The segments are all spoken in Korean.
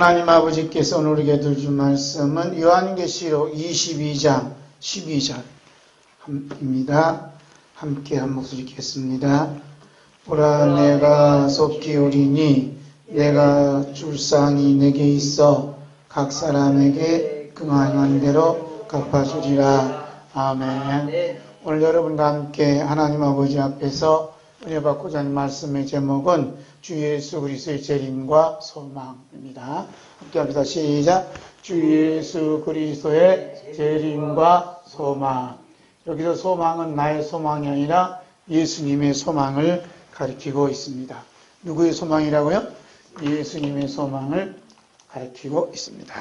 하나님 아버지께서 오늘 우리에게 주신 말씀은 요한계시록 22장 12절입니다. 함께 한 목소리 읽겠습니다. 보라, 내가 속히 오리니 내가 줄상이 내게 있어 각 사람에게 그만한 대로 갚아주리라. 아멘. 오늘 여러분과 함께 하나님 아버지 앞에서 은혜 받고자 하는 말씀의 제목은 주 예수 그리스도의 재림과 소망입니다. 함께 합시다. 시작. 주 예수 그리스도의 재림과 소망. 여기서 소망은 나의 소망이 아니라 예수님의 소망을 가리키고 있습니다. 누구의 소망이라고요? 예수님의 소망을 가리키고 있습니다.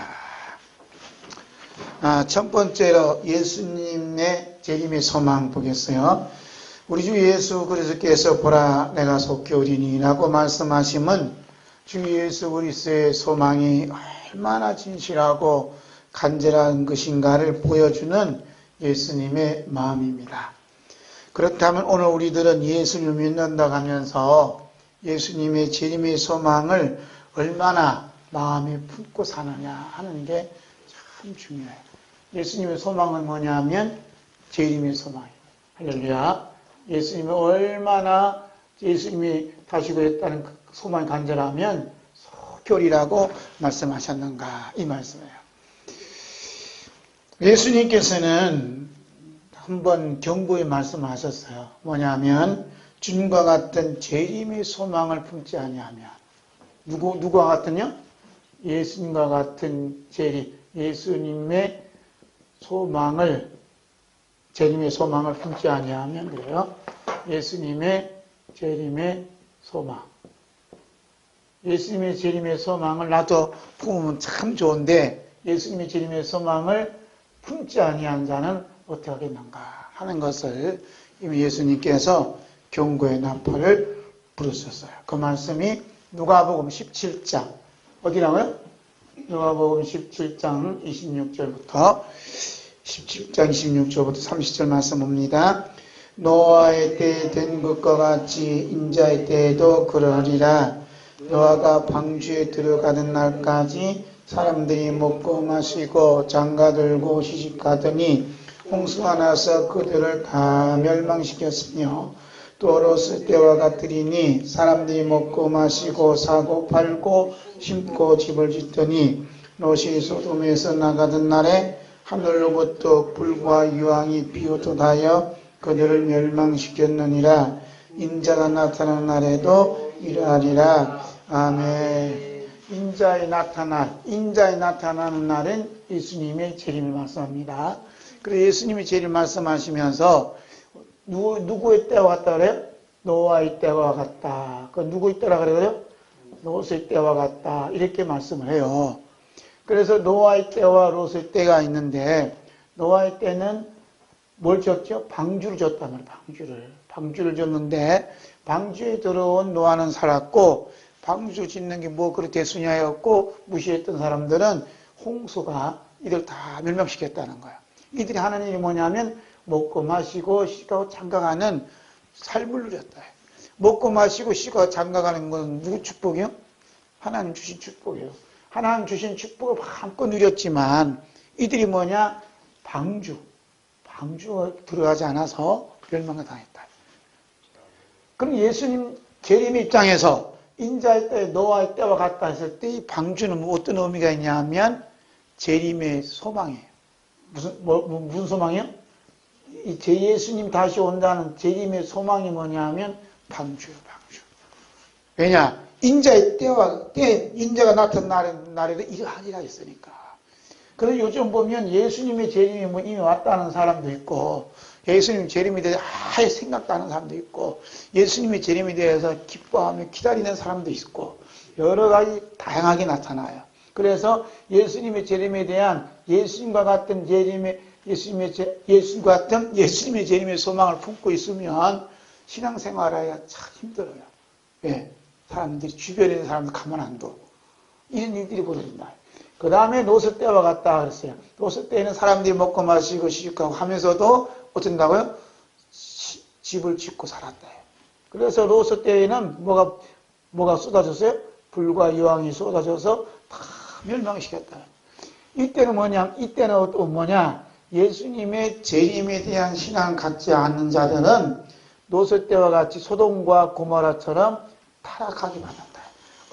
첫 번째로 예수님의 재림의 소망 보겠어요. 우리 주 예수 그리스도께서 보라 내가 속히 오리니 라고 말씀하심은 주 예수 그리스도의 소망이 얼마나 진실하고 간절한 것인가를 보여주는 예수님의 마음입니다. 그렇다면 오늘 우리들은 예수님을 믿는다고 하면서 예수님의 재림의 소망을 얼마나 마음에 품고 사느냐 하는 게 참 중요해요. 예수님의 소망은 뭐냐면 재림의 소망이에요. 할렐루야. 예수님이 얼마나 예수님이 다시 오겠다는 소망이 간절하면 속결이라고 말씀하셨는가 이 말씀이에요. 예수님께서는 한번 경고의 말씀을 하셨어요. 뭐냐면 주님과 같은 재림의 소망을 품지 아니하면 누구와 같은요? 예수님과 같은 재림, 예수님의 소망을 재림의 소망을 품지 아니하면 그래요. 예수님의 재림의 소망. 예수님의 재림의 소망을 나도 품으면 참 좋은데 예수님의 재림의 소망을 품지 아니한 자는 어떻게 하겠는가 하는 것을 이미 예수님께서 경고의 나팔을 부르셨어요. 그 말씀이 누가복음 17장 어디라고요? 누가복음 17장 26절부터 30절 말씀 봅니다. 노아의 때에 된 것과 같이 인자의 때에도 그러하리라. 노아가 방주에 들어가는 날까지 사람들이 먹고 마시고 장가들고 시집가더니 홍수가 나서 그들을 다 멸망시켰으며 또 롯의 때와 같으리니 사람들이 먹고 마시고 사고 팔고 심고 집을 짓더니 롯이 소돔에서 나가던 날에 하늘로부터 불과 유황이 비오듯하여 그들을 멸망시켰느니라. 인자가 나타나는 날에도 이러하리라. 아멘. 인자의 나타나는 날은 예수님의 재림을 말씀합니다. 그래서 예수님의 재림을 말씀하시면서 누구의 때와 같다 그래요? 노아의 때와 같다. 그 누구의 때라 그래요? 롯의 때와 같다. 이렇게 말씀을 해요. 그래서 노아의 때와 롯의 때가 있는데 노아의 때는 뭘 줬죠? 방주를 줬단 말이에요. 방주를 줬는데 방주에 들어온 노아는 살았고 방주 짓는 게 뭐 그렇게 대수냐였고 무시했던 사람들은 홍수가 이들 다 멸망시켰다는 거야. 이들이 하는 일이 뭐냐면 먹고 마시고 시가고 장가가는 삶을 누렸다. 먹고 마시고 시가고 장가가는 건 누구 축복이요? 하나님 주신 축복이에요. 하나님 주신 축복을 마음껏 누렸지만 이들이 뭐냐? 방주에 들어가지 않아서 멸망을 당했다. 그럼 예수님 재림의 입장에서 인자의 때, 노아의 때와 같다 했을 때 이 방주는 어떤 의미가 있냐 하면 재림의 소망이에요. 무슨 소망이요? 예수님 다시 온다는 재림의 소망이 뭐냐 하면 방주예요, 방주. 왜냐? 인자가 나타난 날에도 이러하리라 했으니까. 그래서 요즘 보면 예수님의 재림이 이미 왔다는 사람도 있고, 예수님 재림에 대해서 아예 생각도 하는 사람도 있고, 예수님의 재림에 대해서 기뻐하며 기다리는 사람도 있고, 여러 가지 다양하게 나타나요. 그래서 예수님의 재림에 대한 예수님과 같은 예수님의 재림의 소망을 품고 있으면 신앙생활하기가 참 힘들어요. 왜? 사람들이 주변에 있는 사람들 가만 안 둬. 이런 일들이 벌어진다. 그 다음에 롯의 때와 같다 그랬어요. 롯의 때에는 사람들이 먹고 마시고 시집가고 하면서도 어쩐다고요? 집을 짓고 살았다. 그래서 롯의 때에는 뭐가 쏟아졌어요? 불과 유황이 쏟아져서 다 멸망시켰다. 이때는 뭐냐? 이때는 또 뭐냐? 예수님의 재림에 대한 신앙을 갖지 않는 자들은 노소 때와 같이 소돔과 고모라처럼 타락하기 바란다.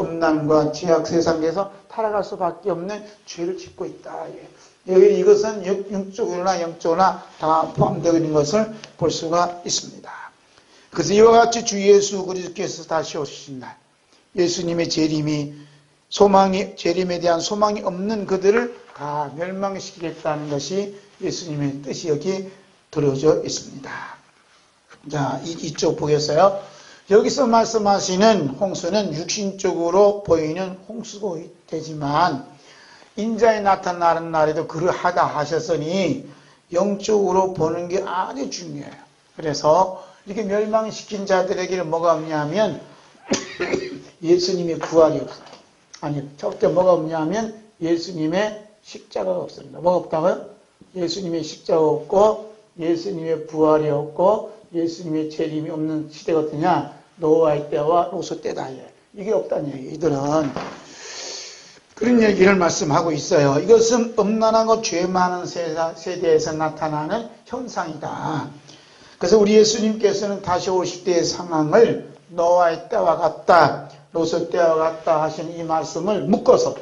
음란과 죄악 세상에서 타락할 수밖에 없는 죄를 짓고 있다. 여기 이것은 영적으로나 영적으로나 다 포함되어 있는 것을 볼 수가 있습니다. 그래서 이와 같이 주 예수 그리스도께서 다시 오신 날, 예수님의 재림에 대한 소망이 없는 그들을 다 멸망시키겠다는 것이 예수님의 뜻이 여기 들어져 있습니다. 자, 이쪽 보겠어요? 여기서 말씀하시는 홍수는 육신적으로 보이는 홍수가 되지만 인자에 나타나는 날에도 그러하다 하셨으니 영적으로 보는 게 아주 중요해요. 그래서 이렇게 멸망시킨 자들에게는 뭐가 없냐면 예수님의 부활이 없어요. 아니, 첫째 뭐가 없냐면 예수님의 십자가가 없습니다. 뭐가 없다고요? 예수님의 십자가가 없고 예수님의 부활이 없고 예수님의 재림이 없는 시대가 어떠냐? 노아의 때와 롯의 때다. 이게 없다는 얘기예요. 이들은 그런 얘기를 말씀하고 있어요. 이것은 음란하고 죄 많은 세대에서 나타나는 현상이다. 그래서 우리 예수님께서는 다시 오실 때의 상황을 노아의 때와 같다, 롯의 때와 같다 하신 이 말씀을 묶어서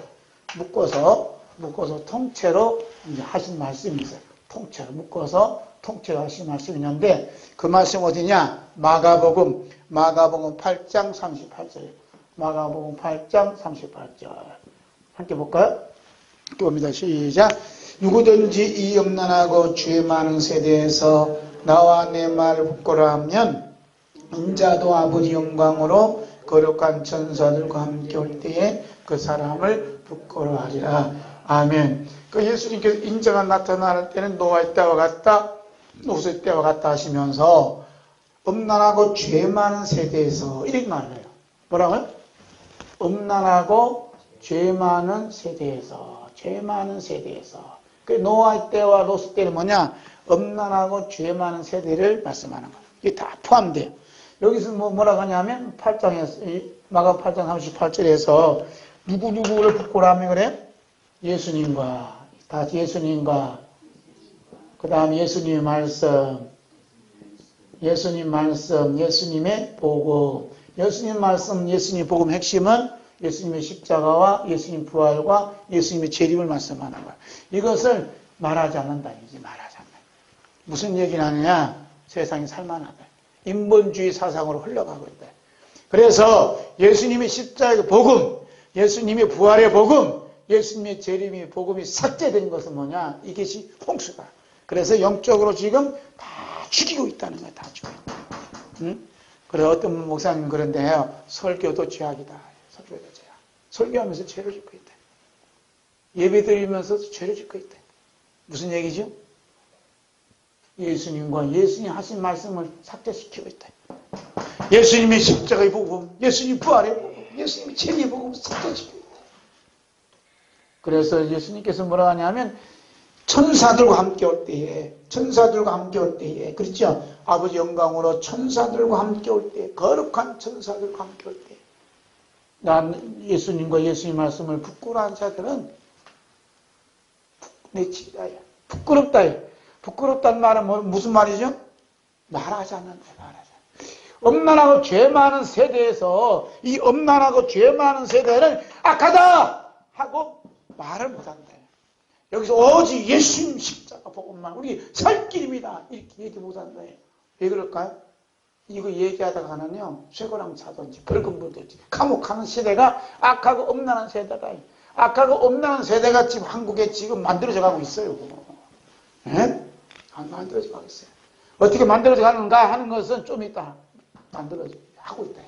통째로 이제 하신 말씀이 있어요. 통째로 묶어서 통째로 하신 말씀이 있는데 그 말씀 어디냐? 마가복음 8장 38절. 마가복음 8장 38절. 함께 볼까요? 또 봅니다. 시작. 누구든지 이 음란하고 죄 많은 세대에서 나와 내 말을 부끄러워하면 인자도 아버지 영광으로 거룩한 천사들과 함께 올 때에 그 사람을 부끄러워하리라. 아멘. 그 예수님께서 인자가 나타나는 때는 노아의 때와 같다, 롯의 때와 같다 하시면서 음란하고 죄 많은 세대에서 이렇게 말해요. 뭐라고요? 음란하고 죄 많은 세대에서, 그 노아의 때와 롯의 때는 뭐냐? 음란하고 죄 많은 세대를 말씀하는 거예요. 이게 다 포함돼요. 여기서 뭐라고 하냐면 8장에서, 마가 8장 38절에서 누구를 부끄러워하면 그래? 예수님과, 다시 예수님과, 그 다음 예수님의 말씀, 예수님의 복음, 예수님 말씀, 예수님 복음 핵심은 예수님의 십자가와 예수님 부활과 예수님의 재림을 말씀하는 거야. 이것을 말하지 않는다. 이제 말하지 않는다. 무슨 얘기를 하느냐? 세상이 살만하다. 인본주의 사상으로 흘러가고 있다. 그래서 예수님의 십자가의 복음, 예수님의 부활의 복음, 예수님의 재림의 복음이 삭제된 것은 뭐냐? 이것이 홍수다. 그래서 영적으로 지금 다 죽이고 있다는 거야. 다 죽이고 있다. 응? 그래서 어떤 목사님 그런데 해요. 설교도 죄악이다. 설교도 죄악. 설교하면서 죄를 짓고 있다. 예배 드리면서도 죄를 짓고 있다. 무슨 얘기죠? 예수님과 예수님 하신 말씀을 삭제시키고 있다. 예수님의 십자가의 복음, 예수님 부활의 복음, 예수님의 재림의 복음을 삭제시키고 있다. 그래서 예수님께서 뭐라 하냐면 천사들과 함께 올 때에, 그렇죠? 아버지 영광으로 천사들과 함께 올 때에, 거룩한 천사들과 함께 올 때에, 난 예수님과 예수님 말씀을 부끄러워한 자들은 내치다. 부끄럽다. 부끄럽다는 말은 무슨 말이죠? 말하지 않는다. 음란하고 죄 많은 세대에서 이 음란하고 죄 많은 세대는 악하다 하고 말을 못한다. 여기서 오직 예수님 십자가 복음만 우리 살 길입니다. 이렇게 얘기 못한다. 왜 그럴까요? 이거 얘기하다가는요, 쇠고랑 차든지 벌금 물든지 감옥 가는 세대가 악하고 음란한 세대다. 악하고 음란한 세대가 지금 한국에 지금 만들어져 가고 있어요. 예? 안 만들어져 가고 있어요. 어떻게 만들어져 가는가 하는 것은 좀 이따 만들어져 하고 있다.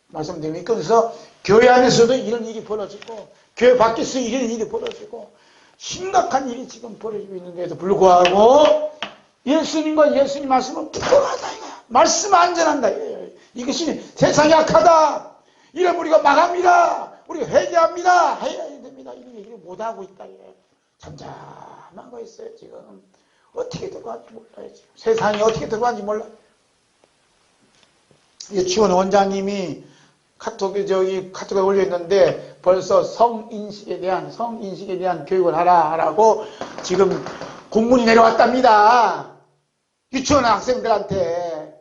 말씀드리면 그래서 교회 안에서도 이런 일이 벌어지고 교회 밖에서 이런 일이 벌어지고 심각한 일이 지금 벌어지고 있는데도 불구하고 예수님과 예수님 말씀은 부끄러워하다 이거야. 말씀 안전한다. 이것이 세상이 악하다. 이런 우리가 망합니다. 우리가 회개합니다. 해야 됩니다. 이런 얘기를 못하고 있다. 잠잠한 거 있어요. 지금 어떻게 들어갈지 몰라요. 지금. 세상이 어떻게 들어갈지 몰라. 유치원 원장님이 카톡에 올렸는데 벌써 성인식에 대한 교육을 하라고 지금 공문이 내려왔답니다. 유치원 학생들한테.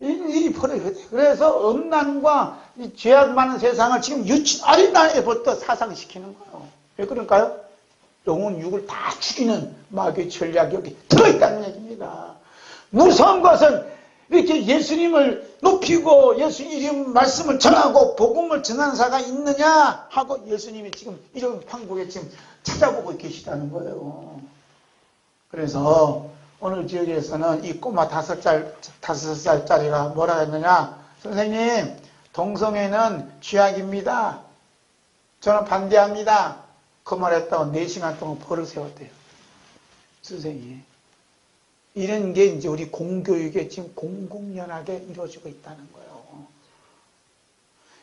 일이 벌어져야 돼. 그래서 음란과 이 죄악 많은 세상을 지금 어린 나이에부터 사상시키는 거예요. 왜 그럴까요? 영혼 육을 다 죽이는 마귀의 전략이 여기 들어있다는 얘기입니다. 무서운 것은 이렇게 예수님을 높이고 예수님 말씀을 전하고 복음을 전하는 자가 있느냐 하고 예수님이 지금 이런 한국에 지금 찾아보고 계시다는 거예요. 그래서 오늘 지역에서는 이 꼬마 5살짜리가 뭐라 했느냐? 선생님, 동성애는 죄악입니다. 저는 반대합니다. 그 말 했다고 4시간 동안 벌을 세웠대요. 선생님. 이런 게 이제 우리 공교육에 지금 공공연하게 이루어지고 있다는 거예요.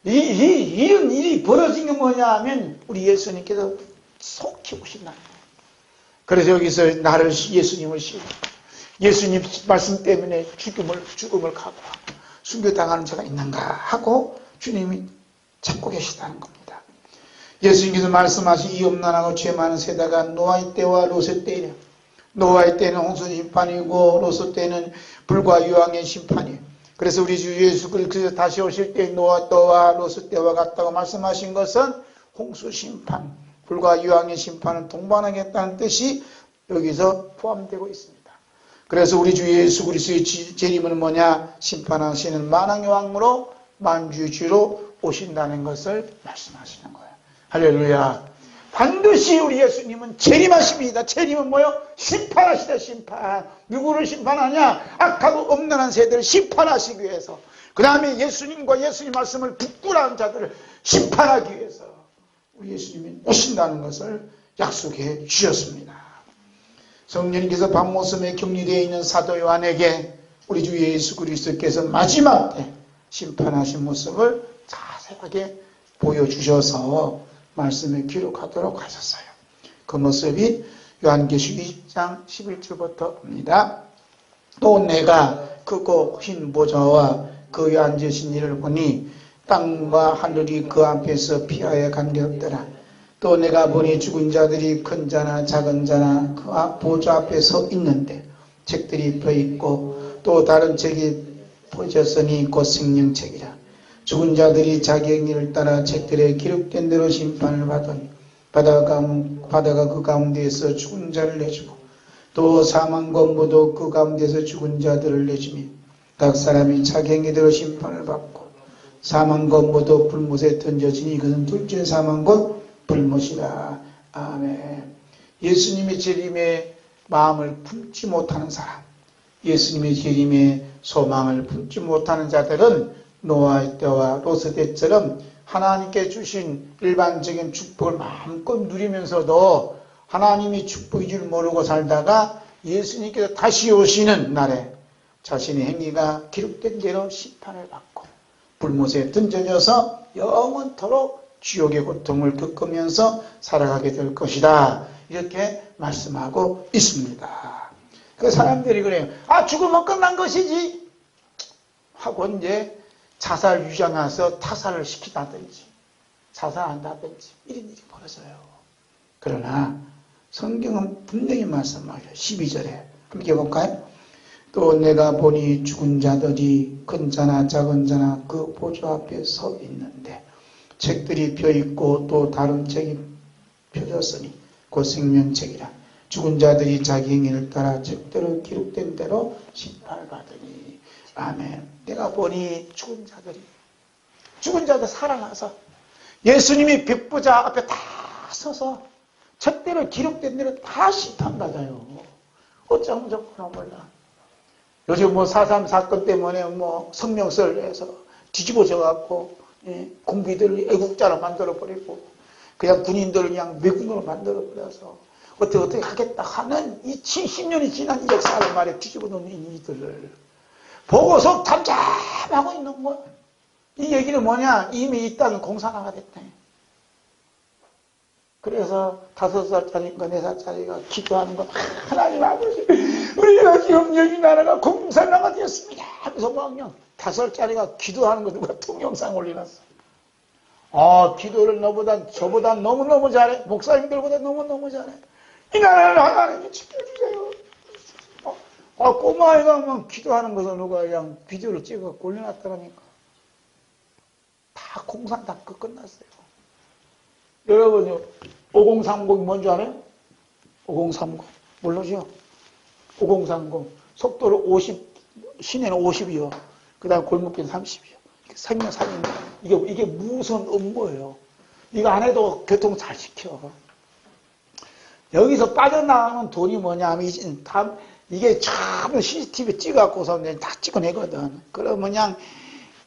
이런 일이 벌어진 게 뭐냐 하면 우리 예수님께서 속히 오신다는 거예요. 그래서 여기서 나를 예수님을 예수님 말씀 때문에 죽음을 각오하고 순교당하는 자가 있는가 하고 주님이 찾고 계시다는 겁니다. 예수님께서 말씀하신 이 음란하고 죄 많은 세대가 노아의 때와 롯의 때이래. 노아의 때는 홍수 심판이고 롯의 때는 불과 유황의 심판이에요. 그래서 우리 주 예수 그리스도 다시 오실 때 노아 때와 롯의 때와 같다고 말씀하신 것은 홍수 심판, 불과 유황의 심판은 동반하겠다는 뜻이 여기서 포함되고 있습니다. 그래서 우리 주 예수 그리스도의 재림은 뭐냐? 심판하시는 만왕의 왕으로 만주주로 오신다는 것을 말씀하시는 거예요. 할렐루야. 반드시 우리 예수님은 재림하십니다. 재림은 뭐요? 심판하시다. 심판. 누구를 심판하냐? 악하고 음란한 세대를 심판하시기 위해서, 그 다음에 예수님과 예수님 말씀을 부끄러운 자들을 심판하기 위해서 우리 예수님이 오신다는 것을 약속해 주셨습니다. 성령님께서 밤모섬에 격리되어 있는 사도 요한에게 우리 주 예수 그리스도께서 마지막 때 심판하신 모습을 자세하게 보여주셔서 말씀을 기록하도록 하셨어요. 그 모습이 요한계시록 20장 11절부터 옵니다. 또 내가 크고 흰 보좌와 그 위에 앉으신 이를 보니 땅과 하늘이 그 앞에서 피하여 간격더라. 또 내가 보니 죽은 자들이 큰 자나 작은 자나 그 보좌 앞에 서 있는데 책들이 펴있고 또 다른 책이 펴졌으니 곧 생명책이라. 죽은 자들이 자기 행위를 따라 책들에 기록된 대로 심판을 받으니 바다가 그 가운데에서 죽은 자를 내주고 또 사망권부도 그 가운데서 죽은 자들을 내주며 각 사람이 자기 행위대로 심판을 받고 사망권부도 불못에 던져지니 그는 둘째 사망권 불못이라. 아멘. 예수님의 재림에 마음을 품지 못하는 사람, 예수님의 재림에 소망을 품지 못하는 자들은 노아의 때와 롯의 때처럼 하나님께 주신 일반적인 축복을 마음껏 누리면서도 하나님이 축복인 줄 모르고 살다가 예수님께서 다시 오시는 날에 자신의 행위가 기록된 대로 심판을 받고 불못에 던져져서 영원토록 지옥의 고통을 겪으면서 살아가게 될 것이다. 이렇게 말씀하고 있습니다. 그 사람들이 그래요. 죽으면 끝난 것이지 하고 이제 자살 유장해서 타살을 시키다든지 자살한다든지 이런 일이 벌어져요. 그러나 성경은 분명히 말씀하죠. 12절에 함께 볼까요? 또 내가 보니 죽은 자들이 큰 자나 작은 자나 그 보좌 앞에 서 있는데 책들이 펴있고 또 다른 책이 펴졌으니 곧 생명책이라. 죽은 자들이 자기 행위를 따라 책대로 기록된 대로 심판을 받으니. 아멘. 내가 보니 죽은 자들 살아나서 예수님이 백보자 앞에 다 서서 책대로 기록된 대로 다 심판받아요. 어쩌면 좋구나 몰라. 요즘 4.3 사건 때문에 성명설에서 뒤집어져 갖고 공비들을 애국자로 만들어버리고 그냥 군인들을 그냥 외국인으로 만들어버려서 어떻게 하겠다 하는 이 70년이 지난 역사를 말해 뒤집어 놓는 이들을 보고서 잠잠하고 있는 거야. 이 얘기는 뭐냐? 이미 이 땅이 공산화가 됐대. 그래서 5살짜리인가 4살짜리가 기도하는 거, 하나님 아버지, 우리가 지금 여기 나라가 공산화가 되었습니다 하면서 막 그냥 5살짜리가 기도하는 거 누가 동영상 올려놨어. 기도를 저보다 너무너무 잘해. 목사님들보다 너무너무 잘해. 이 나라를 하나님이 지켜주세요. 꼬마아이가 막 기도하는 것을 누가 그냥 비디오를 찍어 올려놨더라니까. 다 공산 다 끝났어요. 여러분, 5030이 뭔지 알아요? 5030. 모르죠? 5030. 속도를 50, 시내는 50이요. 그 다음 골목길은 30이요. 생명 살리는 이게 무슨 음모예요. 이거 안 해도 교통 잘 시켜. 여기서 빠져나가는 돈이 뭐냐면, 이게 참 CCTV 찍어갖고서 다 찍어내거든. 그러면 그냥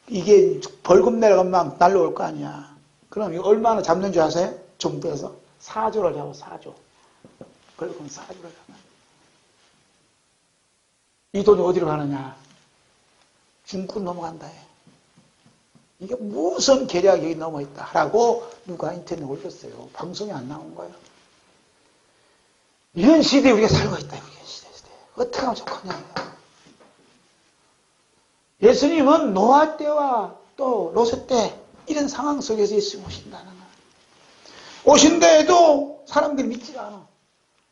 이게 벌금 내려가면 막 날라올 거 아니야. 그럼 이거 얼마나 잡는 줄 아세요? 정부에서 4조를 잡아, 4조. 벌금 4조를 잡아. 이 돈이 어디로 가느냐? 중국 넘어간다 해. 이게 무슨 계략이 여기 넘어있다라고 누가 인터넷에 올렸어요. 방송이 안 나온 거예요. 이런 시대에 우리가 살고 있다. 이런 시대에. 어떻게 하면 좋겠냐. 예수님은 노아 때와 또 롯의 때 이런 상황 속에서 예수님 오신다는 거예요. 오신데에도 사람들이 믿지 않아.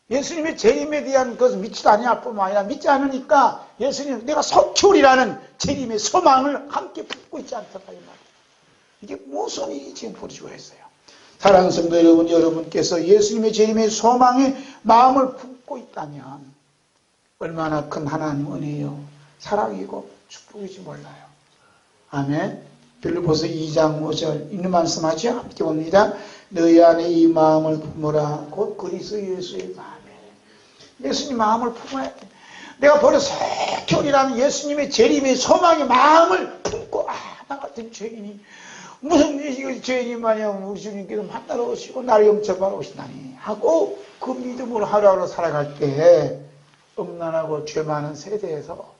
예수님의 재림에 대한 것을 믿지도 않을 뿐만 아니라 믿지 않으니까 예수님 내가 석출이라는 재림의 소망을 함께 품고 있지 않다. 이게 무슨 일이 지금 벌어지고 있어요. 사랑하는 성도 여러분, 여러분께서 예수님의 재림의 소망에 마음을 품고 있다면 얼마나 큰 하나님 은혜요, 사랑이고 축복이지 몰라요. 아멘. 빌립보서 2장 5절 있는 말씀하죠. 함께 봅니다. 너희 안에 이 마음을 품으라. 곧 그리스도 예수의 마음에. 예수님 마음을 품어야 돼. 내가 벌써 석결이라는 예수님의 재림의 소망의 마음을 품고 나 같은 죄인이 무슨 이 죄인이 마냥 우리 주님께서 만나러 오시고 나를 영접하러 오신다니 하고 그 믿음으로 하루하루 살아갈 때 음란하고 죄 많은 세대에서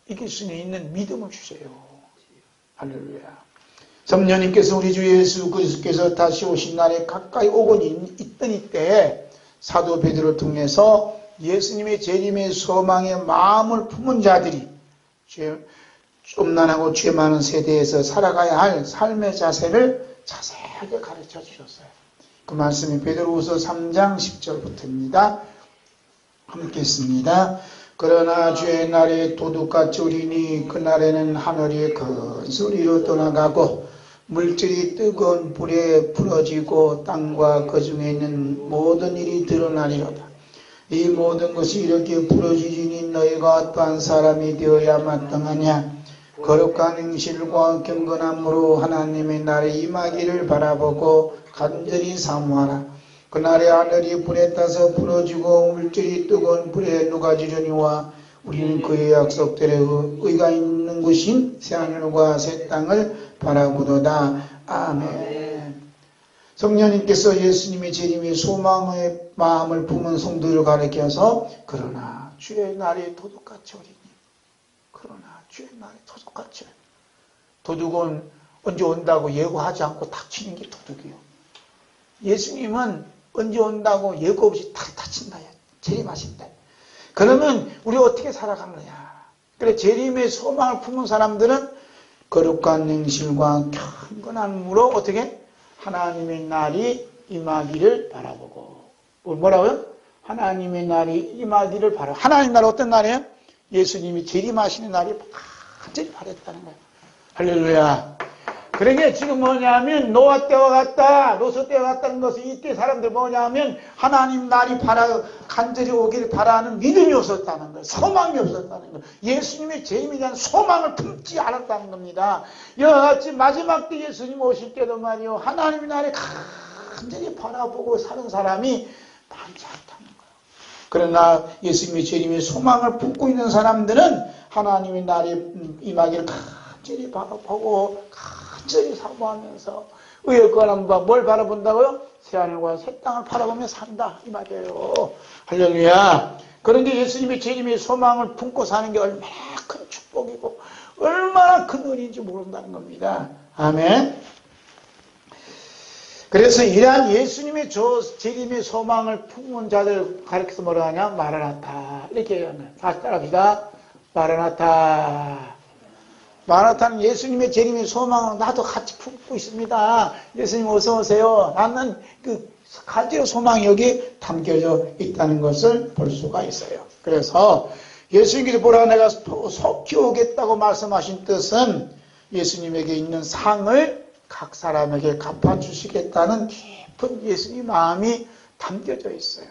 이길 수 있는 믿음을 주세요. 할렐루야. 성령님께서 우리 주 예수 그리스도께서 다시 오신 날에 가까이 오고 있던 이때에 사도 베드로를 통해서 예수님의 재림의 소망의 마음을 품은 자들이 음란하고 죄 많은 세대에서 살아가야 할 삶의 자세를 자세하게 가르쳐 주셨어요. 그 말씀이 베드로후서 3장 10절부터입니다. 함께 읽습니다. 그러나 주의 날에 도둑같이 오리니 그날에는 하늘이 큰 소리로 떠나가고 물질이 뜨거운 불에 부러지고 땅과 그 중에 있는 모든 일이 드러나리로다. 이 모든 것이 이렇게 부러지니 너희가 어떠한 사람이 되어야 마땅하냐. 거룩한 행실과 경건함으로 하나님의 날에 임하기를 바라보고 간절히 사모하라. 그날에 하늘이 불에 타서 부러지고 물질이 뜨거운 불에 녹아지려니와 우리는 그의 약속대로 의가 있는 곳인 새하늘과 새 땅을 바라보도다. 아멘. 성령님께서 예수님의 재림의 소망의 마음을 품은 성도를 가르쳐서 그러나 주의 날이 도둑같이 오리니 그러나 주의 날이 도둑같이 오리니 도둑은 언제 온다고 예고하지 않고 닥치는 게 도둑이요. 예수님은 언제 온다고 예고 없이 탁 닥친다. 재림하신다. 그러면 우리 어떻게 살아가느냐. 그래 재림의 소망을 품은 사람들은 거룩한 행실과 경건함으로 어떻게 하나님의 날이 임하기를 바라보고. 뭐라고요? 하나님의 날이 임하기를 바라보고. 하나님의 날 어떤 날이에요? 예수님이 재림하시는 날이 완전히 바랬다는 거예요. 할렐루야. 그러게 지금 뭐냐면 노아 때와 같다, 롯의 때와 같다는 것은 이때 사람들 뭐냐면 하나님 날이 간절히 오기를 바라는 믿음이 없었다는 거예요. 소망이 없었다는 거예요. 예수님의 재림에 대한 소망을 품지 않았다는 겁니다. 이와 같이 마지막 때 예수님 오실 때도 말이요, 하나님의 날이 간절히 바라보고 사는 사람이 많지 않다는 거예요. 그러나 예수님의 재림의 소망을 품고 있는 사람들은 하나님의 날이 임하기를 간절히 바라보고 간절히 사모하면서 의의 거함과 뭘 바라본다고요? 새하늘과 새 땅을 바라보며 산다 이 말이에요. 할렐루야. 그런데 예수님의 재림의 소망을 품고 사는 게 얼마나 큰 축복이고 얼마나 큰 은혜인지 모른다는 겁니다. 아멘. 그래서 이러한 예수님의 재림의 소망을 품은 자들 가르쳐서 뭐라 하냐? 마라나타 이렇게 얘기하는 거예요. 다시 따라합시다. 마라나타. 마라타는 예수님의 재림의 소망을 나도 같이 품고 있습니다. 예수님 어서 오세요. 나는 그 가지의 소망이 여기 담겨져 있다는 것을 볼 수가 있어요. 그래서 예수님께서 보라 내가 속히 오겠다고 말씀하신 뜻은 예수님에게 있는 상을 각 사람에게 갚아주시겠다는 깊은 예수님 마음이 담겨져 있어요.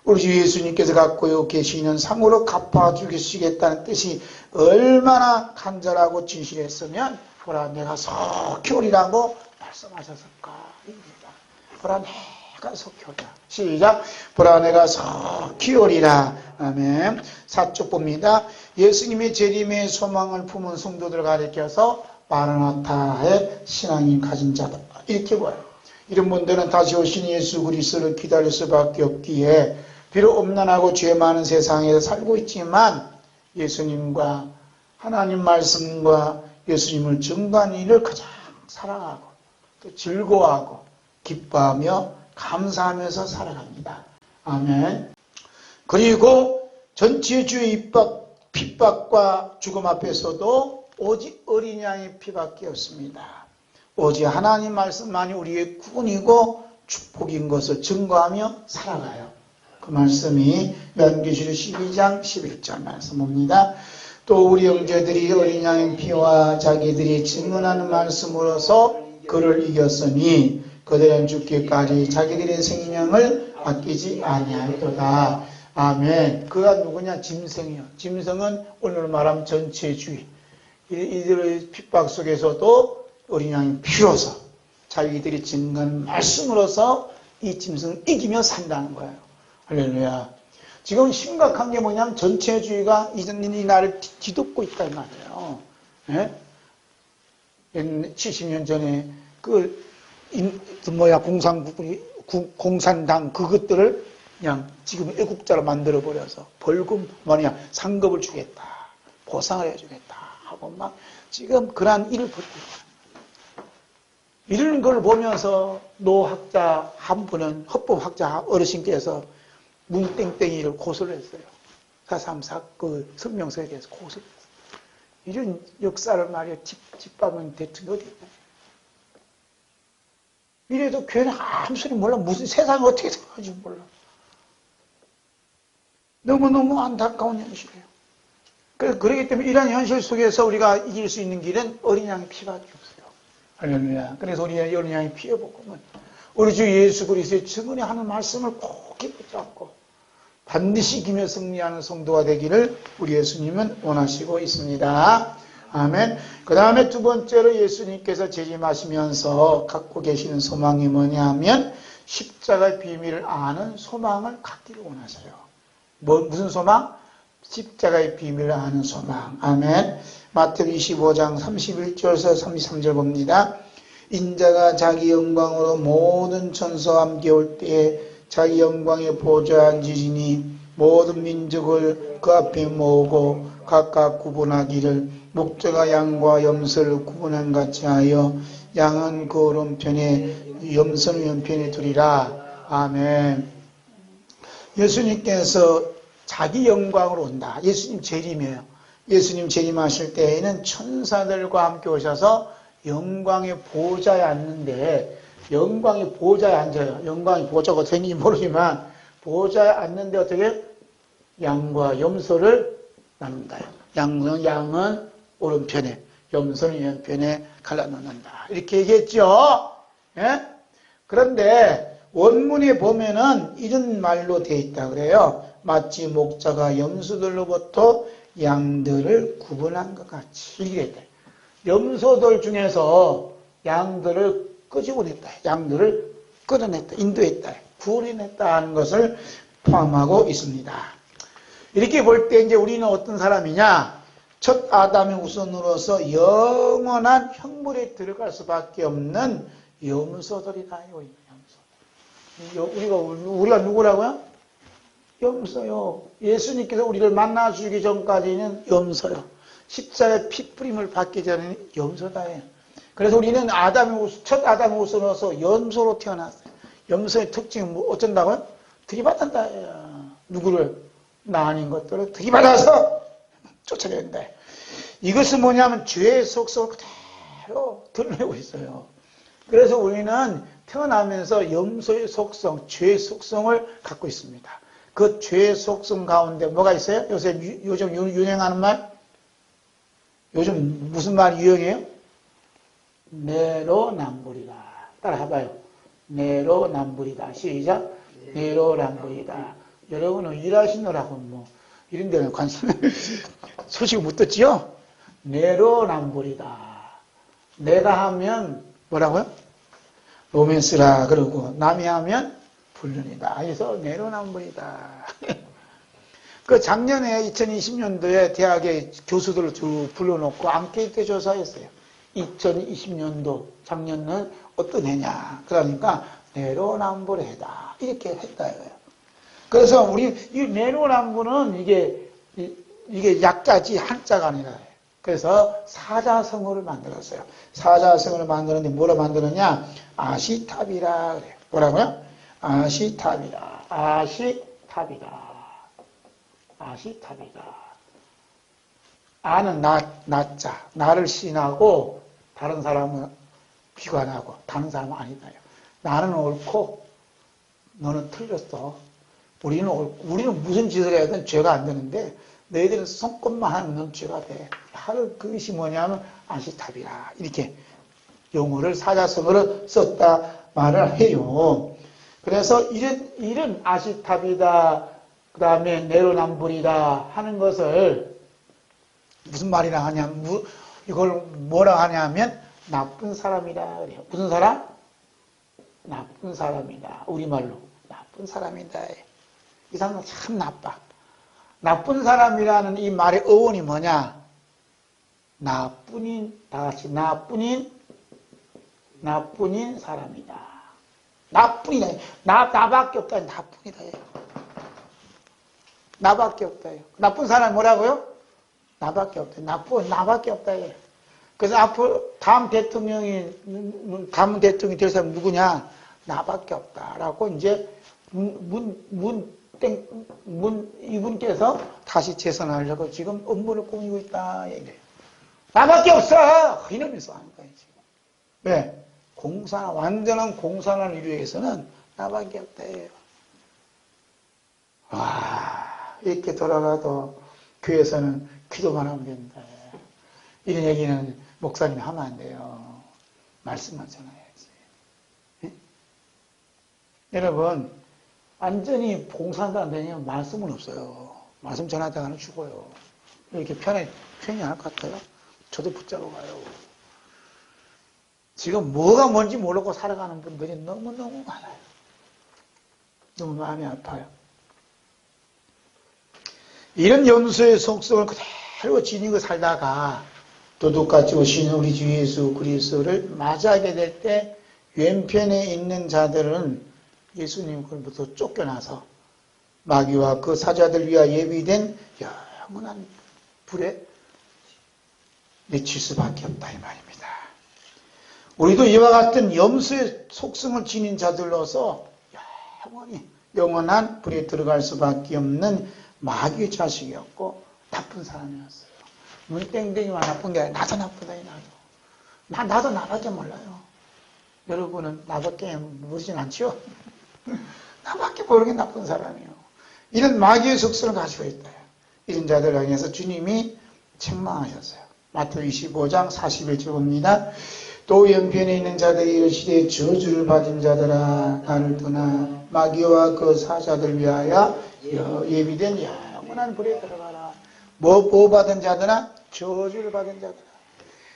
우리 주 예수님께서 갖고 계시는 상으로 갚아주시겠다는 뜻이 얼마나 간절하고 진실했으면 보라 내가 속히 오리라고 말씀하셨을까 입니다. 보라 내가 속히 오리라. 시작. 보라 내가 속히 오리라. 아멘. 4쪽 봅니다. 예수님의 재림의 소망을 품은 성도들 가리켜서 마라나타의 신앙이 가진 자다. 이렇게 보여요. 이런 분들은 다시 오신 예수 그리스도를 기다릴 수밖에 없기에 비록 엄난하고 죄 많은 세상에서 살고 있지만 예수님과 하나님 말씀과 예수님을 증거하는 일을 가장 사랑하고 또 즐거워하고 기뻐하며 감사하면서 살아갑니다. 아멘. 그리고 전체주의 핍박과 죽음 앞에서도 오직 어린 양의 피밖에 없습니다. 오직 하나님 말씀만이 우리의 구원이고 축복인 것을 증거하며 살아가요. 그 말씀이 요한계시록 12장 11절 말씀입니다. 또 우리 형제들이 어린 양의 피와 자기들이 증언하는 말씀으로서 그를 이겼으니 그들은 죽기까지 자기들의 생명을 아끼지 아니하리로다. 아멘. 그가 누구냐? 짐승이요. 짐승은 오늘 말하면 전체주의. 이들의 핍박 속에서도 어린 양이 피로서 자기들이 증거하는 말씀으로서 이 짐승을 이기며 산다는 거예요. 할렐루야. 지금 심각한 게 뭐냐면 전체주의가 이 나라를 뒤덮고 있다 이 말이에요. 예? 70년 전에 공산당 그것들을 그냥 지금 애국자로 만들어버려서 벌금 상급을 주겠다. 보상을 해주겠다. 하고 막 지금 그러한 일을 벌이고 이런 걸 보면서 노학자 한 분은 헌법학자 어르신께서 문땡땡이를 고소를 했어요. 4.3 그 성명서에 대해서 고소를 했어요. 이런 역사를 말이야 집밥은 대충 어디 있냐. 이래도 교회는 아무 소리 몰라. 무슨 세상이 어떻게 생각하는지 몰라. 너무너무 안타까운 현실이에요. 그렇기 때문에 이런 현실 속에서 우리가 이길 수 있는 길은 어린 양의 피밖에 없어요. 할렐루야. 그래서 우리 어린 양의 피에 복음은 우리 주 예수 그리스도의 증언에 하는 말씀을 굳게 붙잡고 반드시 이기며 승리하는 성도가 되기를 우리 예수님은 원하시고 있습니다. 아멘. 그 다음에 두 번째로 예수님께서 재림하시면서 갖고 계시는 소망이 뭐냐 하면 십자가의 비밀을 아는 소망을 갖기를 원하셔요. 무슨 소망? 십자가의 비밀을 아는 소망. 아멘. 마태복음 25장 31절에서 33절 봅니다. 인자가 자기 영광으로 모든 천사와 함께 올 때에 자기 영광의 보좌에 앉으시니 모든 민족을 그 앞에 모으고 각각 구분하기를 목자가 양과 염소를 구분한 같이 하여 양은 그 오른편에 염소는 왼편에 두리라. 아멘. 예수님께서 자기 영광으로 온다. 예수님 재림이에요. 예수님 재림하실 때에는 천사들과 함께 오셔서 영광의 보좌에 앉는데 영광의 보좌에 앉아요. 영광의 보좌가 어떻게 생긴지 모르지만 보좌에 앉는데 어떻게? 양과 염소를 나눈다. 양은 오른편에 염소는 왼편에 갈라놓는다. 이렇게 얘기했죠. 예? 그런데 원문에 보면은 이런 말로 되어 있다 그래요. 마치 목자가 염소들로부터 양들을 구분한 것 같이. 이렇게 있다. 염소들 중에서 양들을 끄집어냈다. 양들을 끌어냈다. 인도했다. 구원해냈다 하는 것을 포함하고 있습니다. 이렇게 볼 때 이제 우리는 어떤 사람이냐? 첫 아담의 후손으로서 영원한 형벌에 들어갈 수밖에 없는 염소들이다. 우리가 누구라고요? 염소요. 예수님께서 우리를 만나주기 전까지는 염소요. 십자가의 피뿌림을 받기 전에는 염소다예요. 그래서 우리는 첫 아담의 후손으로서 염소로 태어났어요. 염소의 특징은 어쩐다고요? 들이받는다. 누구를? 나 아닌 것들을 들이받아서 쫓아낸다. 이것은 뭐냐면 죄의 속성을 그대로 드러내고 있어요. 그래서 우리는 태어나면서 염소의 속성, 죄의 속성을 갖고 있습니다. 그 죄의 속성 가운데 뭐가 있어요? 요즘 유행하는 말? 요즘 무슨 말이 유행해요? 내로남불이다. 따라 해봐요. 내로남불이다. 시작. 내로남불이다. 여러분은 일하시느라고 뭐 이런 데는 관심 소식을 못 듣지요? 내로남불이다. 내가 하면 뭐라고요? 로맨스라 그러고 남이 하면 불륜이다. 그래서 내로남불이다. 그 작년에 2020년도에 대학의 교수들을 쭉 불러놓고 앙케이트 조사했어요. 2020년도 작년은 어떤 해냐. 그러니까 내로남불해다. 이렇게 했다 이거예요. 그래서 우리 이 내로남불은 이게 약자지 한자가 아니라 그래서 사자성어를 만들었어요. 사자성어를 만드는데 뭐로 만드느냐? 아시탑이라 그래요. 뭐라고요? 아시탑이다. 아시탑이다. 아시탑이다. 아는 나자. 나를 시인하고 다른 사람은 비관하고 다른 사람은 아니다. 나는 옳고 너는 틀렸어. 우리는 무슨 짓을 해야든 죄가 안 되는데 너희들은 손꼽만 하면 넌 죄가 돼. 하는 그것이 뭐냐면 아시탑이라. 이렇게 용어를 사자성어로 썼다 말을 해요. 그래서 이런 아시탑이다, 그 다음에 내로남불이다 하는 것을 무슨 말이라 하냐면, 이걸 뭐라 하냐면, 나쁜 사람이다. 그래요. 무슨 사람? 나쁜 사람이다. 우리말로. 나쁜 사람이다. 이 사람은 참 나빠. 나쁜 사람이라는 이 말의 어원이 뭐냐? 나뿐인, 다 같이 나뿐인 사람이다. 나뿐이다. 나밖에 없다. 나뿐이다. 나밖에 없다. 나쁜 사람이 뭐라고요? 나밖에 없다. 나밖에 없다. 그래서 앞으로 다음 대통령이 될 사람 누구냐? 나밖에 없다라고 이제 이분께서 다시 재선하려고 지금 업무를 꾸미고 있다. 이래요. 나밖에 없어! 이러면서 하는 거예요, 지금. 왜? 완전한 공산을 이루기 위해서는 나밖에 없다. 이렇게 돌아가도 교회에서는 기도만 하면 된다. 이런 얘기는 목사님이 하면 안 돼요. 말씀만 전해야지. 네? 여러분, 완전히 봉사가 안 되면 말씀은 없어요. 말씀 전하다가는 죽어요. 이렇게 편히 안 할 것 같아요? 저도 붙잡아 가요. 지금 뭐가 뭔지 모르고 살아가는 분들이 너무너무 많아요. 너무 마음이 아파요. 이런 염소의 속성을 그대로 지니고 살다가 도둑같이 오신 우리 주 예수 그리스도를 맞이하게 될 때 왼편에 있는 자들은 예수님으로부터 쫓겨나서 마귀와 그 사자들 위하여 예비된 영원한 불에 미칠 수밖에 없다 이 말입니다. 우리도 이와 같은 염소의 속성을 지닌 자들로서 영원한 불에 들어갈 수밖에 없는 마귀의 자식이었고 나쁜 사람이었어요. 문땡땡이만 나쁜 게 아니라 나도 나쁘다. 나도 나밖에 몰라요. 여러분은 나밖에 모르진 않죠? 나밖에 모르게 나쁜 사람이에요. 이런 마귀의 속성을 가지고 있다. 이런 자들을 향해서 주님이 책망하셨어요. 마태복음 25장 41절 봅니다. 또 연편에 있는 자들이 이르시되 저주를 받은 자들아 나를 떠나 마귀와 그 사자들 위하여 예비된 영원한 불에 들어가라. 뭐 받은 자들아? 저주를 받은 자들아.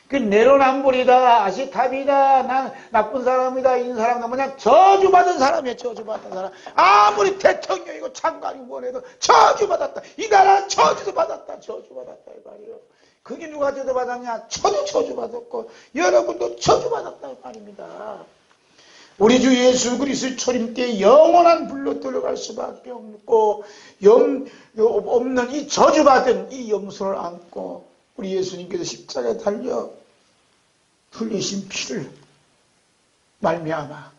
그 내로남불이다, 아시탑이다, 난 나쁜 사람이다, 이런 사람은 뭐냐? 저주받은 사람이에요. 저주받은 사람. 아무리 대통령이고 장관이고 뭐래도 저주받았다. 이 나라는 저주도 받았다. 저주받았다 이 말이에요. 그게 누가 저주받았냐? 저도 저주받았고 여러분도 저주받았다 이 말입니다. 우리 주 예수 그리스도 초림 때 영원한 불로 들어갈 수밖에 없고 없는 이 저주받은 이 염소를 안고 우리 예수님께서 십자가에 달려 흘리신 피를 말미암아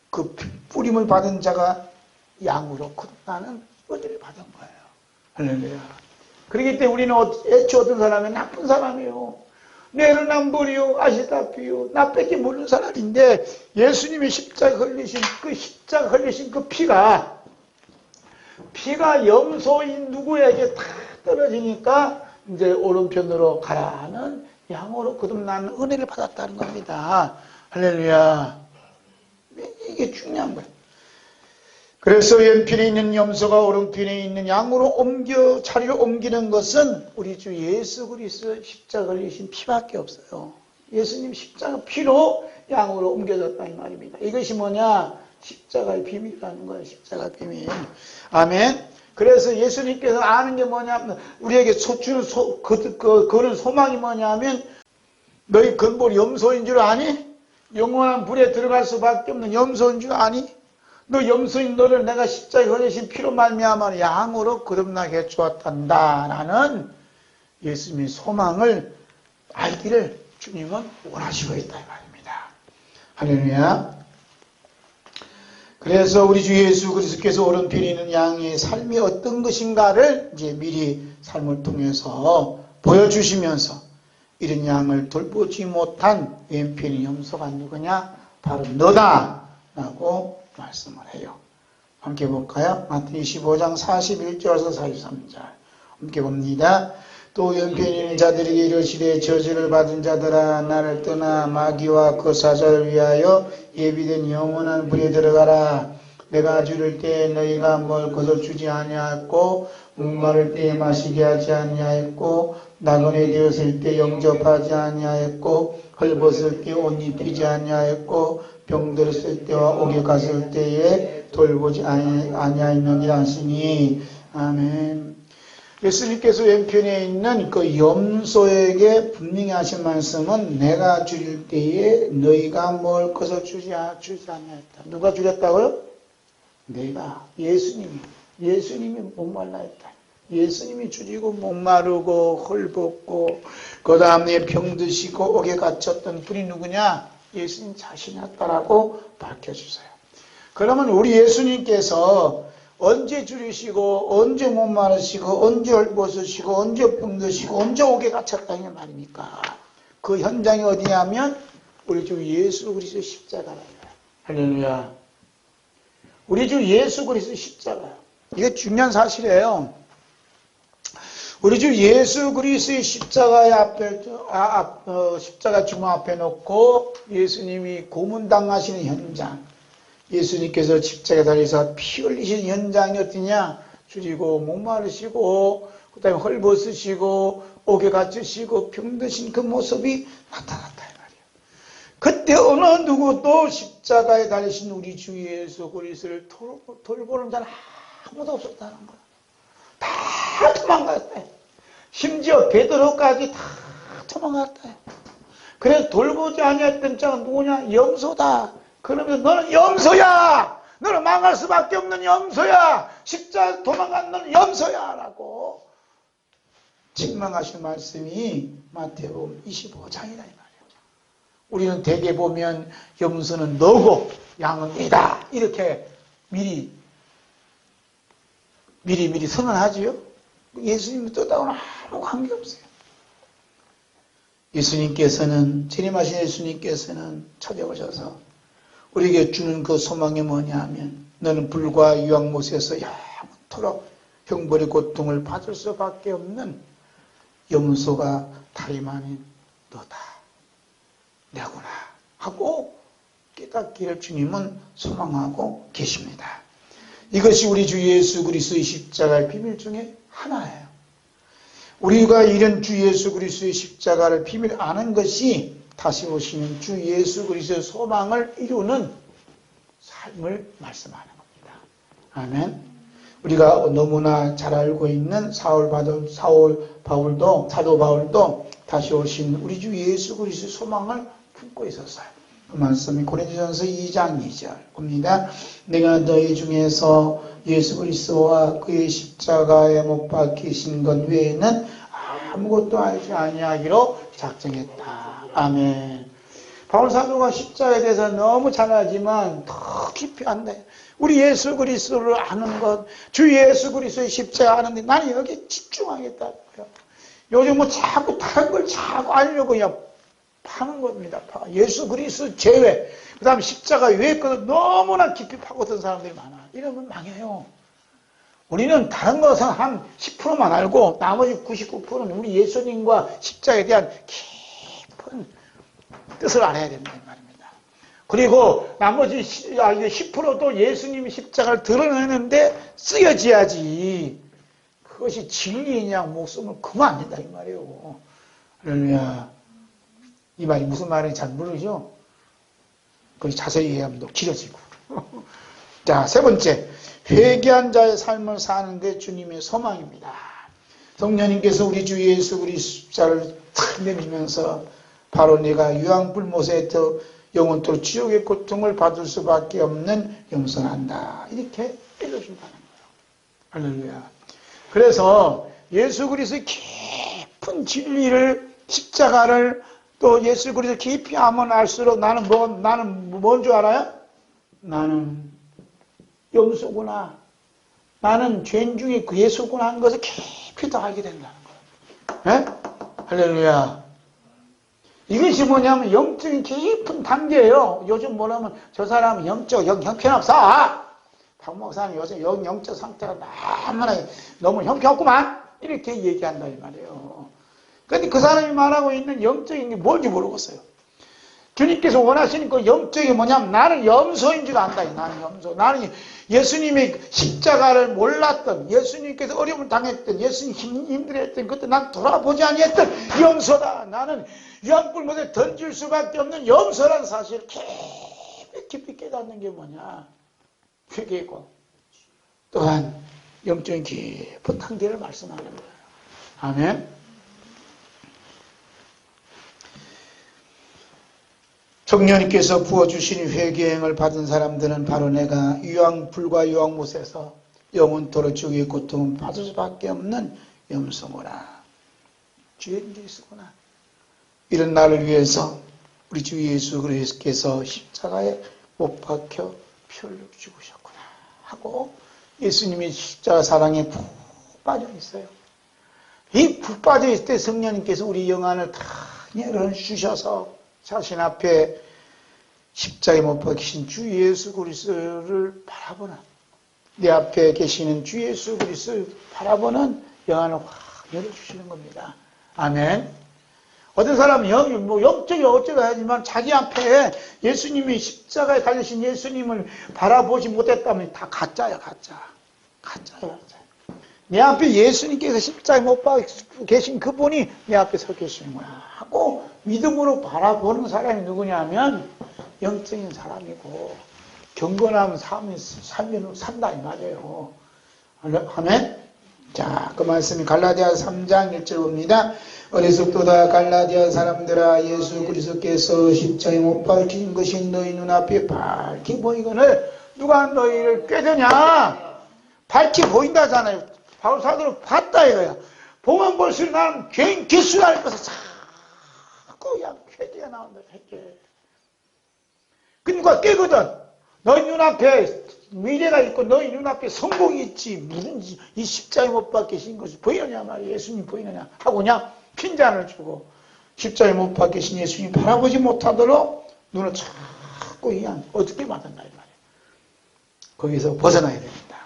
그 뿌림을 받은 자가 양으로 거듭나는 은혜를 받은 거예요. 할렐루야. 그렇기 때문에 우리는 애초 어떤 사람이 나쁜 사람이요. 내로남불이요. 아시다시피요. 나밖에 모르는 사람인데 예수님이 십자가 흘리신 그 피가 염소인 누구에게 다 떨어지니까 이제 오른편으로 가라는 양으로 거듭나는 은혜를 받았다는 겁니다. 할렐루야. 이게 중요한 거예요. 그래서 왼편에 있는 염소가 오른편에 있는 양으로 자리를 옮기는 것은 우리 주 예수 그리스도 십자가 흘리신 피밖에 없어요. 예수님 십자가 피로 양으로 옮겨졌다 이 말입니다. 이것이 뭐냐? 십자가의 비밀이라는 거예요. 십자가의 비밀. 아멘. 그래서 예수님께서 아는 게 뭐냐면 우리에게 주는 그런 소망이 뭐냐면 너희 근본 염소인 줄 아니? 영원한 불에 들어갈 수밖에 없는 염소인 줄 아니? 너 염소인 너를 내가 십자가에 걸리신 피로 말미암아 양으로 거듭나게 해주었단다라는 예수님의 소망을 알기를 주님은 원하시고 있다 이 말입니다. 할렐루야. 그래서 우리 주 예수 그리스도께서 오른편에 있는 양의 삶이 어떤 것인가를 이제 미리 삶을 통해서 보여주시면서 이런 양을 돌보지 못한 왼편의 염소가 누구냐? 바로 너다라고 말씀을 해요. 함께 볼까요? 마태복음 25장 41절에서 43절 함께 봅니다. 또 왼편에 있는 자들에게 이르시되 저주를 받은 자들아 나를 떠나 마귀와 그 사자를 위하여 예비된 영원한 불에 들어가라. 내가 주를 때 너희가 뭘 거둬주지 아니하였고 목마를 때 마시게 하지 아니하였고 나그네 되었을 때 영접하지 아니하였고 헐벗을 때 옷 입히지 아니하였고 병들었을 때와 옥에 갔을 때에 돌보지 아니하였느니라 하시니 아멘. 예수님께서 왼편에 있는 그 염소에게 분명히 하신 말씀은 내가 줄일 때에 너희가 뭘 것을 주지 아니하였다. 누가 줄였다고요? 내가 예수님이 목말라 했다. 예수님이 줄이고 목마르고 헐벗고 그 다음에 병드시고 옥에 갇혔던 분이 누구냐? 예수님 자신이었다라고 밝혀주세요. 그러면 우리 예수님께서 언제 줄이시고 언제 목마르시고 언제 헐벗으시고 언제 병드시고 언제 옥에 갇혔다는 말입니까? 그 현장이 어디냐면 우리 주 예수 그리스도의 십자가라요. 할렐루야. 우리 주 예수 그리스도의 십자가요. 이게 중요한 사실이에요. 우리 주 예수 그리스도의 십자가 주문 앞에 놓고 예수님이 고문당하시는 현장, 예수님께서 십자가에 달려서 피 흘리시는 현장이 어떠냐? 줄이고 목마르시고 그 다음에 헐벗으시고 옥에 갇히시고 병드신 그 모습이 나타났다 이 말이에요. 그때 어느 누구도 십자가에 달리신 우리 주 예수 그리스도를 돌보는 자는 아무도 없었다는 거예요. 다 도망갔다. 심지어 베드로까지 다 도망갔다. 그래서 돌보지 아니했던 자가 누구냐? 염소다. 그러면 너는 염소야. 너는 망할 수밖에 없는 염소야. 십자가 도망간 너는 염소야 라고 책망하신 말씀이 마태복음 25장이다 이 말이에요. 우리는 대개 보면 염소는 너고 양은 이다 이렇게 미리 선언하지요. 예수님은 떠다오는 아무 관계없어요. 예수님께서는 재림하신 예수님께서는 찾아오셔서 우리에게 주는 그 소망이 뭐냐 하면 너는 불과 유황못에서 영원토록 형벌의 고통을 받을 수밖에 없는 염소가 다름 아닌 너다. 내구나 하고 깨닫기를 주님은 소망하고 계십니다. 이것이 우리 주 예수 그리스도의 십자가의 비밀 중에 하나예요. 우리가 이런 주 예수 그리스도의 십자가를 비밀 아는 것이 다시 오시는 주 예수 그리스도의 소망을 이루는 삶을 말씀하는 겁니다. 아멘. 우리가 너무나 잘 알고 있는 사도 바울도 다시 오신 우리 주 예수 그리스도의 소망을 품고 있었어요. 그 말씀이 고린도전서 2장 2절 봅니다. 내가 너희 중에서 예수 그리스도와 그의 십자가에 못 박히신 것 외에는 아무것도 알지 아니하기로 작정했다. 아멘. 바울 사도가 십자가에 대해서 너무 잘 알지만 더 깊이 안다. 우리 예수 그리스도를 아는 것, 주 예수 그리스도의 십자가 아는데 나는 여기 집중하겠다고요. 요즘 뭐 자꾸 다른 걸 자꾸 알려고 그냥 파는 겁니다. 예수 그리스도 제외. 그 다음에 십자가 왜 거는 너무나 깊이 파고든 사람들이 많아. 이러면 망해요. 우리는 다른 것은 한 10%만 알고 나머지 99%는 우리 예수님과 십자가에 대한 깊은 뜻을 알아야 된다는 말입니다. 그리고 나머지 10%도 예수님이 십자가를 드러내는데 쓰여져야지. 그것이 진리이냐 목숨을 그만 안 된다 이 말이에요. 할렐루야. 이 말이 무슨 말인지 잘 모르죠? 그걸 자세히 이해하면 더 길어지고. 자, 세 번째. 회개한 자의 삶을 사는 게 주님의 소망입니다. 성령님께서 우리 주 예수 그리스도의 십자가를 탁 내미면서 바로 내가 유황불못에서 영원토록 지옥의 고통을 받을 수밖에 없는 영선한다. 이렇게 읽어준다는 거예요. 할렐루야. 그래서 예수 그리스도의 깊은 진리를 십자가를 또 예수 그리스도 깊이 하면 알수록 나는 뭔 줄 알아요? 나는 염소구나. 나는 죄인 중에 그 예수구나 하는 것을 깊이 더 알게 된다는 거예요. 예? 할렐루야. 이것이 뭐냐면 영적인 깊은 단계예요. 요즘 뭐라면 저 사람은 영적 형편없어. 박 목사님 요새 영적 상태가 너무 형편없구만. 이렇게 얘기한다 이 말이에요. 그런데 그 사람이 말하고 있는 영적인 게 뭔지 모르겠어요. 주님께서 원하시는 그 영적이 뭐냐면 나는 염소인 줄 안다. 나는 염소. 나는 예수님의 십자가를 몰랐던, 예수님께서 어려움을 당했던, 예수님 힘들었던 그때 난 돌아보지 아니했던 염소다. 나는 유황불못에 던질 수밖에 없는 염소라는 사실을 깊이 깨닫는 게 뭐냐. 회개고 또한 영적인 깊은 단계를 말씀하는 거예요. 아멘. 성령님께서 부어주신 회개행을 받은 사람들은 바로 내가 유황불과 유황못에서 영원토록 지옥의 고통을 받을 수밖에 없는 염소구나. 죄인 예수구나. 이런 나를 위해서 우리 주 예수 그리스도께서 십자가에 못 박혀 피를 죽으셨구나 하고 예수님이 십자가 사랑에 푹 빠져 있어요. 이 푹 빠져 있을 때 성령님께서 우리 영안을 다 열어주셔서 자신 앞에 십자가에 못 박히신 주 예수 그리스도를 바라보는, 내 앞에 계시는 주 예수 그리스도를 바라보는 영안을 확 열어주시는 겁니다. 아멘. 어떤 사람은 영적이 어쩌고 하지만 자기 앞에 예수님이 십자가에 달리신 예수님을 바라보지 못했다면 다 가짜야, 가짜. 가짜야. 내 앞에 예수님께서 십자가에 못 박혀 계신 그분이 내 앞에 서 계시는 거야 하고 믿음으로 바라보는 사람이 누구냐면 영적인 사람이고 경건한 삶으로 산다 이 말이에요. 아멘. 자, 그 말씀이 갈라디아 3장 1절 봅니다. 어리석도다 갈라디아 사람들아, 예수 그리스도께서 십자가에 못 박히신 것이 너희 눈앞에 밝히 보이거늘 누가 너희를 꾀더냐. 밝히 보인다잖아요. 바울 사도를 봤다 이거야. 보면 볼수록 나는 괜히 개수할 것을 자꾸 그냥 회개가 나온다. 회개. 그러니까 깨거든. 너희 눈앞에 미래가 있고 너희 눈앞에 성공이 있지. 무슨 이 십자가에 못 박히신 것이 보이느냐 말이야. 예수님 보이느냐 하고 그냥 핀잔을 주고 십자가에 못 박히신 예수님 바라보지 못하도록 눈을 자꾸 그냥 어떻게 만든다 이 말이야. 거기서 벗어나야 됩니다.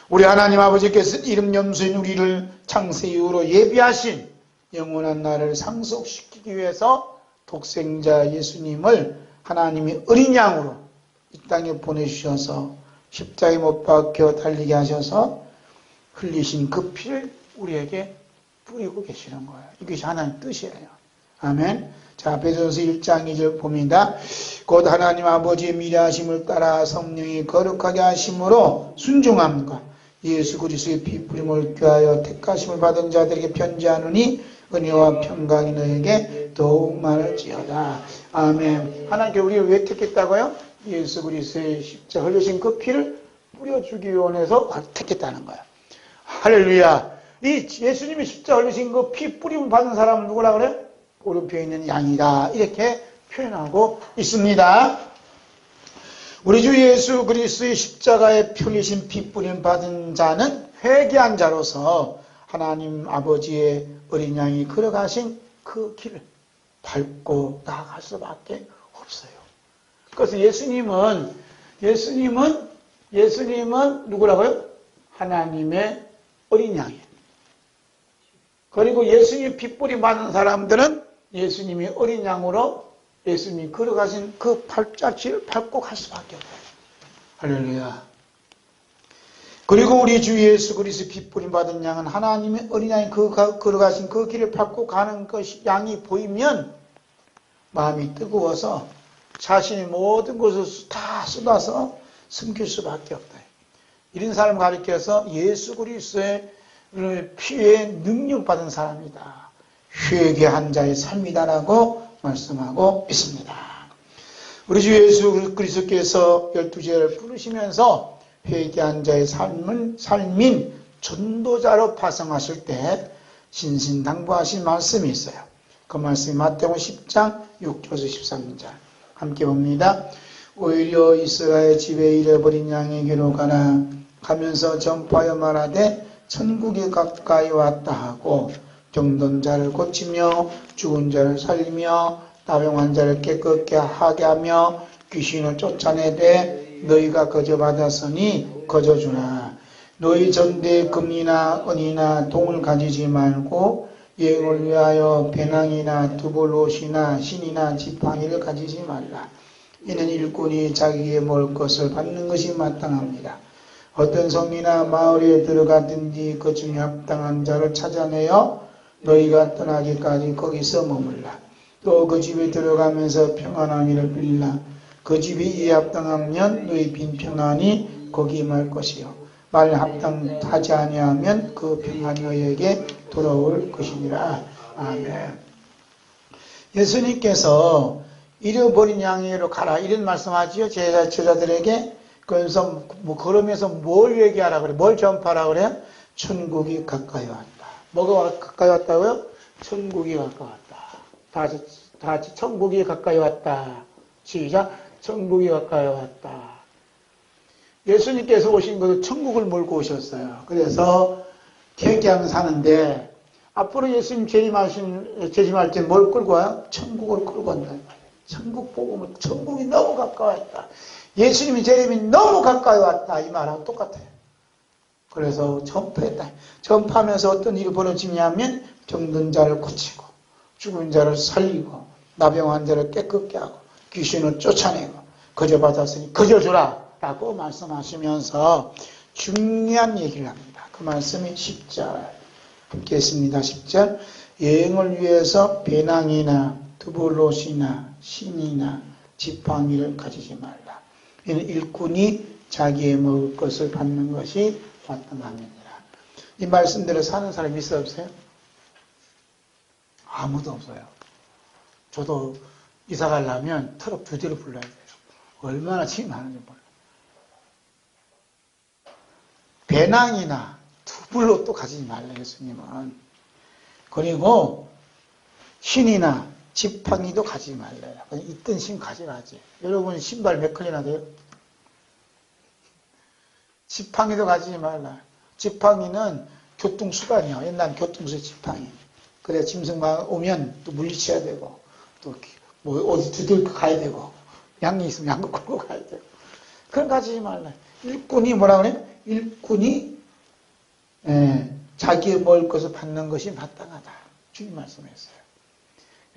우리 하나님 아버지께서 이름 염소인 우리를 창세 이후로 예비하신 영원한 날을 상속시키기 위해서 독생자 예수님을 하나님이 어린 양으로 이 땅에 보내주셔서 십자가에 못 박혀 달리게 하셔서 흘리신 그 피를 우리에게 뿌리고 계시는 거예요. 이것이 하나님 뜻이에요. 아멘. 자, 베드로서 1장 2절 봅니다. 곧 하나님 아버지의 미래하심을 따라 성령이 거룩하게 하심으로 순종함과 예수 그리스도의 피 뿌림을 꾀하여 택하심을 받은 자들에게 편지하노니 은혜와 평강이 너에게 더욱 많을지어다. 아멘. 하나님께 우리를 왜 택했다고요? 예수 그리스도의 십자가 흘리신 그 피를 뿌려주기 원해서 택했다는 거야. 할렐루야. 이 예수님이 십자가 흘리신 그 피 뿌림을 받은 사람은 누구라 그래요? 오른편에 있는 양이다. 이렇게 표현하고 있습니다. 우리 주 예수 그리스도의 십자가에 풀리신 피 뿌림 받은 자는 회개한 자로서 하나님 아버지의 어린 양이 걸어가신 그 길을 밟고 나아갈 수밖에 없어요. 그래서 예수님은 누구라고요? 하나님의 어린 양이에요. 그리고 예수님 핏뿌림 받은 사람들은 예수님이 어린 양으로 예수님이 걸어가신 그 발자취를 밟고 갈 수밖에 없어요. 할렐루야. 그리고 우리 주 예수 그리스도 핏뿌림 받은 양은 하나님의 어린 양이 걸어가신 그 길을 밟고 가는 것이 양이 보이면 마음이 뜨거워서 자신의 모든 것을 다 쏟아서 숨길 수밖에 없다. 이런 사람을 가리켜서 예수 그리스도의 피에 능력받은 사람이다. 회개한 자의 삶이다라고 말씀하고 있습니다. 우리 주 예수 그리스도께서 12제를 부르시면서 회개한 자의 삶인 전도자로 파송하실 때 신신당부하신 말씀이 있어요. 그 말씀이 마태복음 10장 6절에서 13절 함께 봅니다. 오히려 이스라엘 집에 잃어버린 양에게로 가라. 가면서 전파하여 말하되 천국이 가까이 왔다 하고 병든 자를 고치며 죽은 자를 살리며 나병한 자를 깨끗게 하게 하며 귀신을 쫓아내되 너희가 거저받았으니 거저주라. 너희 전대에 금이나 은이나 동을 가지지 말고 여행을 위하여 배낭이나 두볼옷이나 신이나 지팡이를 가지지 말라. 이는 일꾼이 자기에게 먹을 것을 받는 것이 마땅합니다. 어떤 성이나 마을에 들어가든지 그 중에 합당한 자를 찾아내어 너희가 떠나기까지 거기서 머물라. 또 그 집에 들어가면서 평안하기를 빌라. 그 집이 이에 합당하면 너희 빈 평안이 거기 임할 것이요 말 합당하지 아니하면 그 평안이 너희에게 돌아올 것이니라. 아멘. 예수님께서 잃어버린 양에게로 가라 이런 말씀하지요. 제자들에게. 그래서 그러면서 뭘 얘기하라 그래? 뭘 전파하라 그래요? 천국이 가까이 왔다. 뭐가 가까이 왔다고요? 천국이 가까이 왔다. 다 같이 천국이 가까이 왔다. 시작. 천국이 가까이 왔다. 예수님께서 오신 것은 천국을 몰고 오셨어요. 그래서 태양 사는데 앞으로 예수님 재림할 때 뭘 끌고 와요? 천국을 끌고 온다. 천국 복음은 천국이 너무 가까이 왔다. 예수님이 재림이 너무 가까이 왔다. 이 말하고 똑같아요. 그래서 전파했다. 전파하면서 어떤 일이 벌어지냐면 병든 자를 고치고 죽은 자를 살리고 나병한 자를 깨끗게 하고 귀신을 쫓아내고 거저받았으니 거저주라 라고 말씀하시면서 중요한 얘기를 합니다. 그 말씀이 10절 함께 했습니다. 10절 여행을 위해서 배낭이나 두볼옷이나 신이나 지팡이를 가지지 말라. 이는 일꾼이 자기의 먹을 것을 받는 것이 마땅함이니라. 이 말씀대로 사는 사람이 있어 없어요? 아무도 없어요. 저도 이사 가려면 트럭 2대를 불러야 돼요. 얼마나 짐이 많은지 몰라요. 배낭이나 두불로 가지지 말라 예수님은. 그리고 신이나 지팡이도 가지지 말래요. 있던 신 가져가지. 여러분 신발 몇 컬이나 돼요? 지팡이도 가지지 말라. 지팡이는 교통수단이야. 옛날 교통수의 지팡이. 그래야 짐승만 오면 또 물리쳐야 되고 또 뭐 어디 두들고 가야 되고 양이 있으면 양도 끌고 가야 되고 그런 거 가지지 말라. 일꾼이 뭐라 그래요? 일꾼이 자기의 먹을 것을 받는 것이 마땅하다. 주님 말씀했어요.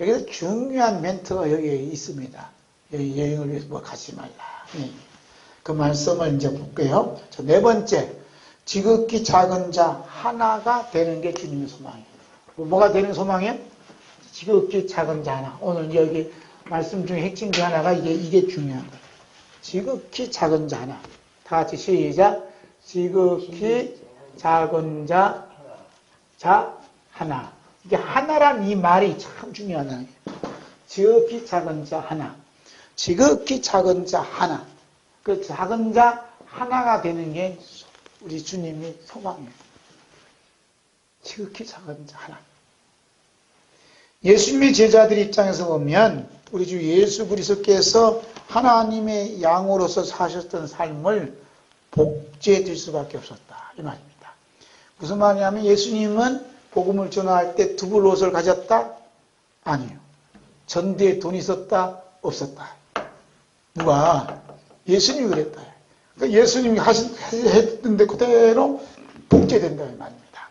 여기서 중요한 멘트가 여기에 있습니다. 여행을 위해서 뭐 가지 말라. 그 말씀을 이제 볼게요. 자, 4번째, 지극히 작은 자 하나가 되는 게 주님의 소망이에요. 뭐가 되는 소망이에요? 지극히 작은 자 하나. 오늘 여기 말씀 중에 핵심 중 하나가 이게 중요한 거예요. 지극히 작은 자 하나. 다 같이 시작. 지극히 작은 자 하나. 이게 하나란 이 말이 참 중요하다. 지극히 작은 자 하나. 지극히 작은 자 하나. 그 작은 자 하나가 되는 게 우리 주님의 소망이에요. 지극히 작은 자 하나. 예수님의 제자들 입장에서 보면 우리 주 예수 그리스도께서 하나님의 양으로서 사셨던 삶을 복제해 줄 수밖에 없었다 이 말입니다. 무슨 말이냐면 예수님은 복음을 전할 때 두벌 옷을 가졌다? 아니요. 전대에 돈이 있었다? 없었다. 누가? 예수님이 그랬다. 그러니까 예수님이 했는데 그대로 복제된다 이 말입니다.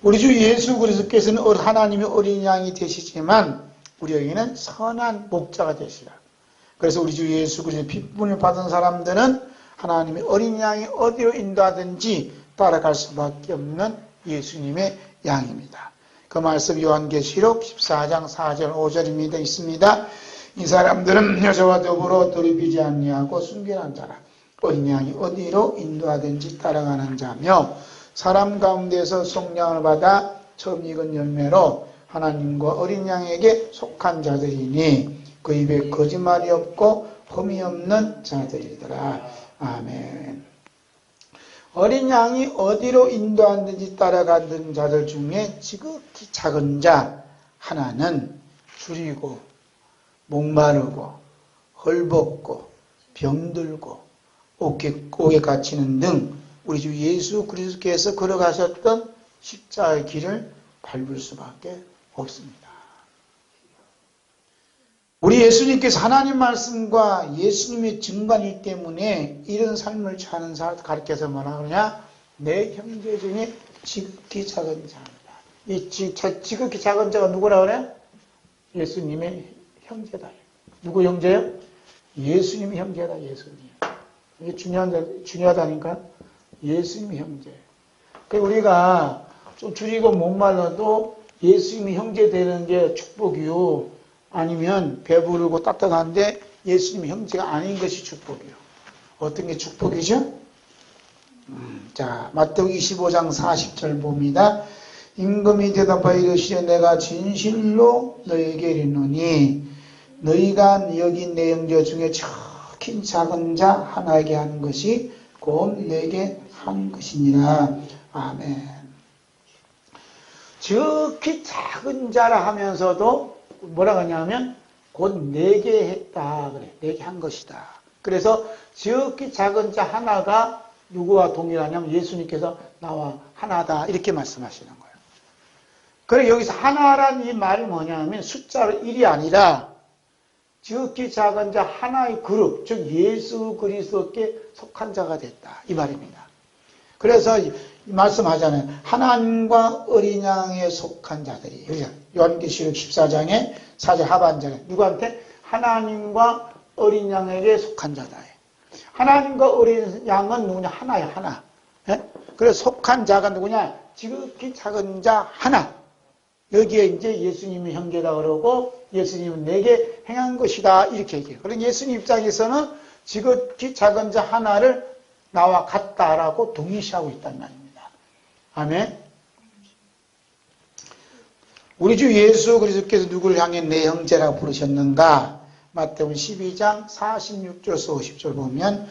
우리 주 예수 그리스도께서는 하나님의 어린 양이 되시지만 우리에게는 선한 목자가 되시라. 그래서 우리 주 예수 그리스도의 핏분을 받은 사람들은 하나님의 어린 양이 어디로 인도하든지 따라갈 수밖에 없는 예수님의 양입니다. 그 말씀 요한계시록 14장 4절 5절입니다. 있습니다. 이 사람들은 여자와 더불어 더럽히지 아니하고 순결한 자라. 어린 양이 어디로 인도하든지 따라가는 자며 사람 가운데서 속량을 받아 처음 익은 열매로 하나님과 어린 양에게 속한 자들이니 그 입에 거짓말이 없고 흠이 없는 자들이더라. 아멘. 어린 양이 어디로 인도하든지 따라가는 자들 중에 지극히 작은 자 하나는 줄이고 목마르고 헐벗고 병들고 옥에 갇히는 등 우리 주 예수 그리스도께서 걸어가셨던 십자가의 길을 밟을 수밖에 없습니다. 우리 예수님께서 하나님 말씀과 예수님의 증거이기 때문에 이런 삶을 사는 사람 가르쳐서 뭐라 그러냐? 내 형제 중에 지극히 작은 자입니다. 이 지극히 작은 자가 누구라 그래? 예수님의 형제다. 누구 형제요? 예수님의 형제다. 예수님. 이게 중요하다니까. 예수님의 형제. 그러니까 우리가 좀 줄이고 목말라도 예수님의 형제 되는 게 축복이요. 아니면 배부르고 따뜻한데 예수님의 형제가 아닌 것이 축복이요. 어떤 게 축복이죠? 자, 마태복음 25장 40절 봅니다. 임금이 대답하여 이르시되 내가 진실로 너에게 이르노니 너희가 여기 내 형제 중에 적힌 작은 자 하나에게 한 것이 곧 내게 한 것이니라. 아멘. 적히 작은 자라 하면서도 뭐라고 하냐면 곧 내게 했다 그래. 내게 한 것이다. 그래서 지극히 작은 자 하나가 누구와 동일하냐면 예수님께서 나와 하나다 이렇게 말씀하시는 거예요. 그래 여기서 하나란 이 말이 뭐냐면 숫자로 1이 아니라 지극히 작은 자 하나의 그룹, 즉 예수 그리스도께 속한 자가 됐다 이 말입니다. 그래서 말씀하잖아요. 하나님과 어린 양에 속한 자들이. 요한계시록 14장에 4절 하반절에 누구한테? 하나님과 어린 양에게 속한 자다. 하나님과 어린 양은 누구냐? 하나야, 하나. 예? 그래서 속한 자가 누구냐? 지극히 작은 자 하나. 여기에 이제 예수님이 형제다 그러고 예수님은 내게 행한 것이다 이렇게 얘기해요. 그러니까 예수님 입장에서는 지극히 작은 자 하나를 나와 같다라고 동의시하고 있단 말입니다. 아멘. 우리 주 예수 그리스도께서 누구를 향해 내 형제라고 부르셨는가? 마태복음 12장 46절에서 50절 보면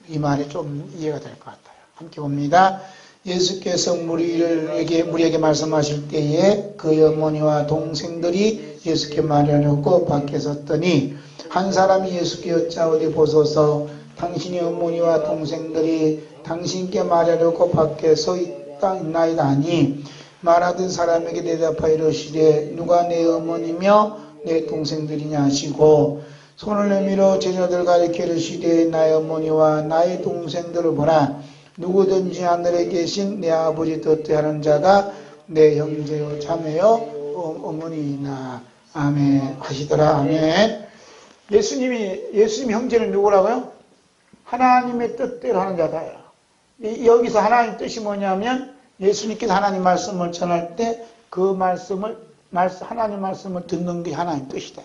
이 말이 좀 이해가 될 것 같아요. 함께 봅니다. 예수께서 무리에게 말씀하실 때에 그의 어머니와 동생들이 예수께 말하려고 밖에 섰더니 한 사람이 예수께 여짜오되 보소서 당신의 어머니와 동생들이 당신께 말하려고 밖에 서 있나이다 하니 말하던 사람에게 대답하여 이르시되 누가 내 어머니며 내 동생들이냐 하시고 손을 내밀어 제자들 가리켜 이르시되 나의 어머니와 나의 동생들을 보라. 누구든지 하늘에 계신 내 아버지 뜻대로 하는 자가 내 형제요 자매요 어머니이나. 아멘 하시더라. 아멘. 예수님 형제는 누구라고요? 하나님의 뜻대로 하는 자다요. 여기서 하나님 뜻이 뭐냐면 예수님께서 하나님 말씀을 전할 때 그 하나님 말씀을 듣는 게 하나님 뜻이다.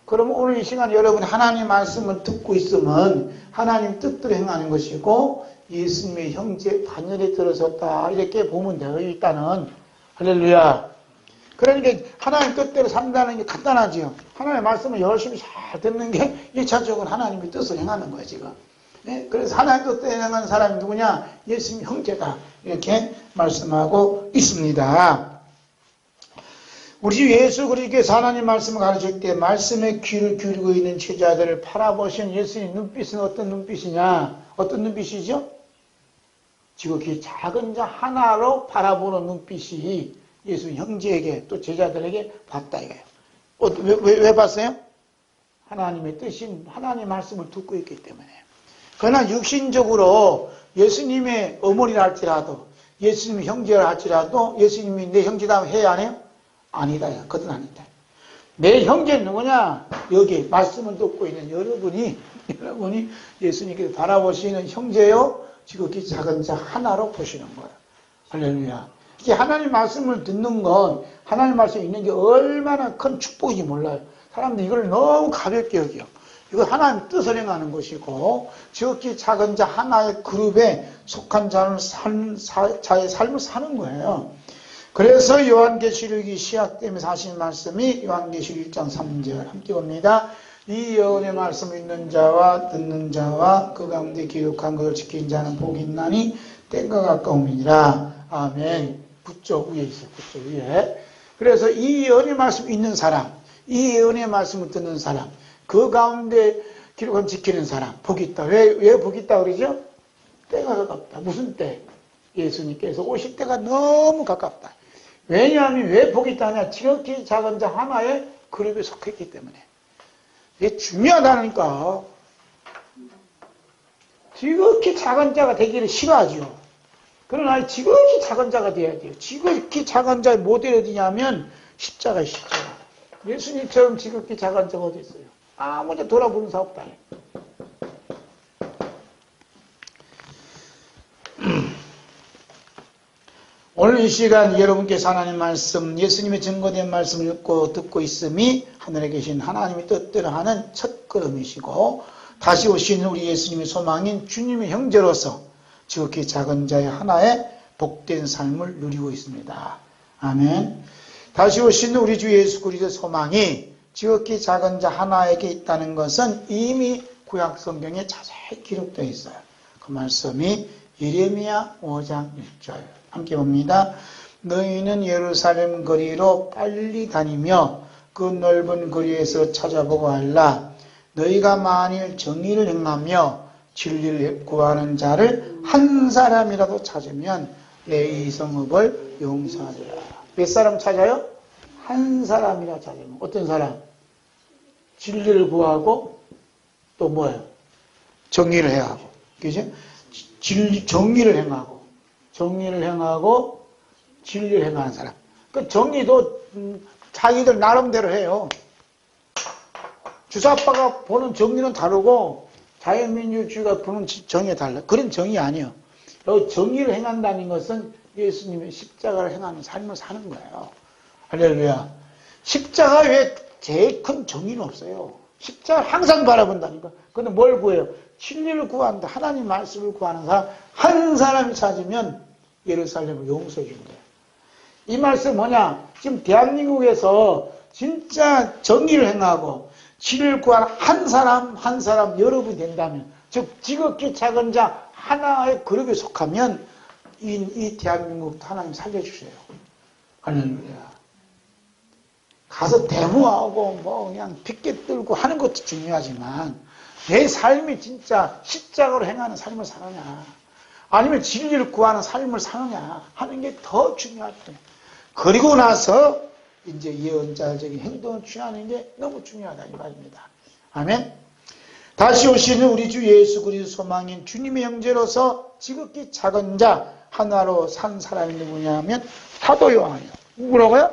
그러면 오늘 이 시간 여러분이 하나님 말씀을 듣고 있으면 하나님 뜻대로 행하는 것이고 예수님의 형제 반열에 들어섰다 이렇게 보면 돼요. 일단은 할렐루야. 그러니까 하나님 뜻대로 산다는 게 간단하지요. 하나님의 말씀을 열심히 잘 듣는 게 1차적으로 하나님의 뜻을 행하는 거예요 지금. 네? 그래서 하나님 뜻대로 행하는 사람이 누구냐? 예수님 형제다 이렇게 말씀하고 있습니다. 우리 주 예수 그리스도께서 하나님 말씀을 가르칠 때 말씀에 귀를 기울이고 있는 제자들을 바라보신 예수님 눈빛은 어떤 눈빛이냐? 어떤 눈빛이죠? 지극히 작은 자 하나로 바라보는 눈빛이 예수 형제에게 또 제자들에게 봤다 이거예요. 왜 봤어요? 하나님의 뜻인 하나님의 말씀을 듣고 있기 때문에. 그러나 육신적으로 예수님의 어머니라 할지라도 예수님의 형제라 할지라도 예수님이 내 형제다 해야 안 해요? 아니다. 그건 아니다. 내 형제는 누구냐? 여기 말씀을 듣고 있는 여러분이 예수님께서 바라보시는 형제요 지극히 작은 자 하나로 보시는 거예요. 할렐루야. 이게 하나님 말씀을 듣는 건 하나님 말씀이 있는 게 얼마나 큰 축복인지 몰라요. 사람들이 이걸 너무 가볍게 여겨요. 이거 하나님 뜻을 행하는 것이고 지극히 작은 자 하나의 그룹에 속한 자의 삶을 사는 거예요. 그래서 요한계시록이 시작되면서 하신 말씀이 요한계시록 1장 3절 함께 봅니다. 이 여호와의 말씀을 읽는 자와 듣는 자와 그 가운데 기록한 것을 지킨 자는 복이 있나니 때가 가까움이니라. 아멘. 부쪽 위에 있어요. 부쪽 위에. 그래서 이 예언의 말씀 읽는 사람, 이 예언의 말씀을 듣는 사람, 그 가운데 기록을 지키는 사람, 복이 있다. 왜 복이 있다 그러죠? 때가 가깝다. 무슨 때? 예수님께서 오실 때가 너무 가깝다. 왜냐하면 왜 복이 있다냐? 지극히 작은 자 하나의 그룹에 속했기 때문에. 이게 중요하다니까. 지극히 작은 자가 되기를 싫어하죠. 그러나 지극히 작은 자가 돼야 돼요. 지극히 작은 자의 모델이 어디냐면 십자가의 십자가. 예수님처럼 지극히 작은 자가 어디 있어요? 아무도 돌아보는 사람 없다. 오늘 이 시간 여러분께서 하나님 말씀, 예수님의 증거된 말씀을 읽고 듣고 있음이 하늘에 계신 하나님의 뜻대로 하는 첫 걸음이시고 다시 오시는 우리 예수님의 소망인 주님의 형제로서 지극히 작은 자의 하나의 복된 삶을 누리고 있습니다. 아멘. 다시 오시는 우리 주 예수 그리스도의 소망이 지극히 작은 자 하나에게 있다는 것은 이미 구약 성경에 자세히 기록되어 있어요. 그 말씀이 예레미야 5장 1절 함께 봅니다. 너희는 예루살렘 거리로 빨리 다니며 그 넓은 거리에서 찾아보고 알라. 너희가 만일 정의를 행하며 진리를 구하는 자를 한 사람이라도 찾으면 내 이 성읍을 용서하리라. 몇 사람 찾아요? 한 사람이라 찾으면. 어떤 사람? 진리를 구하고 또 뭐예요? 정의를 해야 하고. 그죠? 정의를 행하고 진리를 행하는 사람. 그 정의도 자기들 나름대로 해요. 주사파가 보는 정의는 다르고 자유민주주의가 보는 정의가 달라. 그런 정의 아니에요. 여기 정의를 행한다는 것은 예수님의 십자가를 행하는 삶을 사는 거예요. 할렐루야. 십자가 외에 제일 큰 정의는 없어요. 십자가를 항상 바라본다니까. 근데 뭘 구해요? 진리를 구한다. 하나님 말씀을 구하는 사람 한 사람이 찾으면 예루살렘을 용서해 준대요. 이 말씀 뭐냐? 지금 대한민국에서 진짜 정의를 행하고 진리를 구하는 한 사람 여러분이 된다면, 즉 지극히 작은 자 하나의 그룹에 속하면 이 대한민국도 하나님 살려주세요. 할렐루야. 가서 데모하고 뭐 그냥 핏개 들고 하는 것도 중요하지만 내 삶이 진짜 십자가로 행하는 삶을 사느냐 아니면 진리를 구하는 삶을 사느냐 하는 게 더 중요하다. 그리고 나서 이제 예언자적인 행동을 취하는 게 너무 중요하다 이 말입니다. 아멘. 다시 오시는 우리 주 예수 그리스도 소망인 주님의 형제로서 지극히 작은 자 하나로 산 사람이 누구냐면 사도 요한이요. 누구라고요?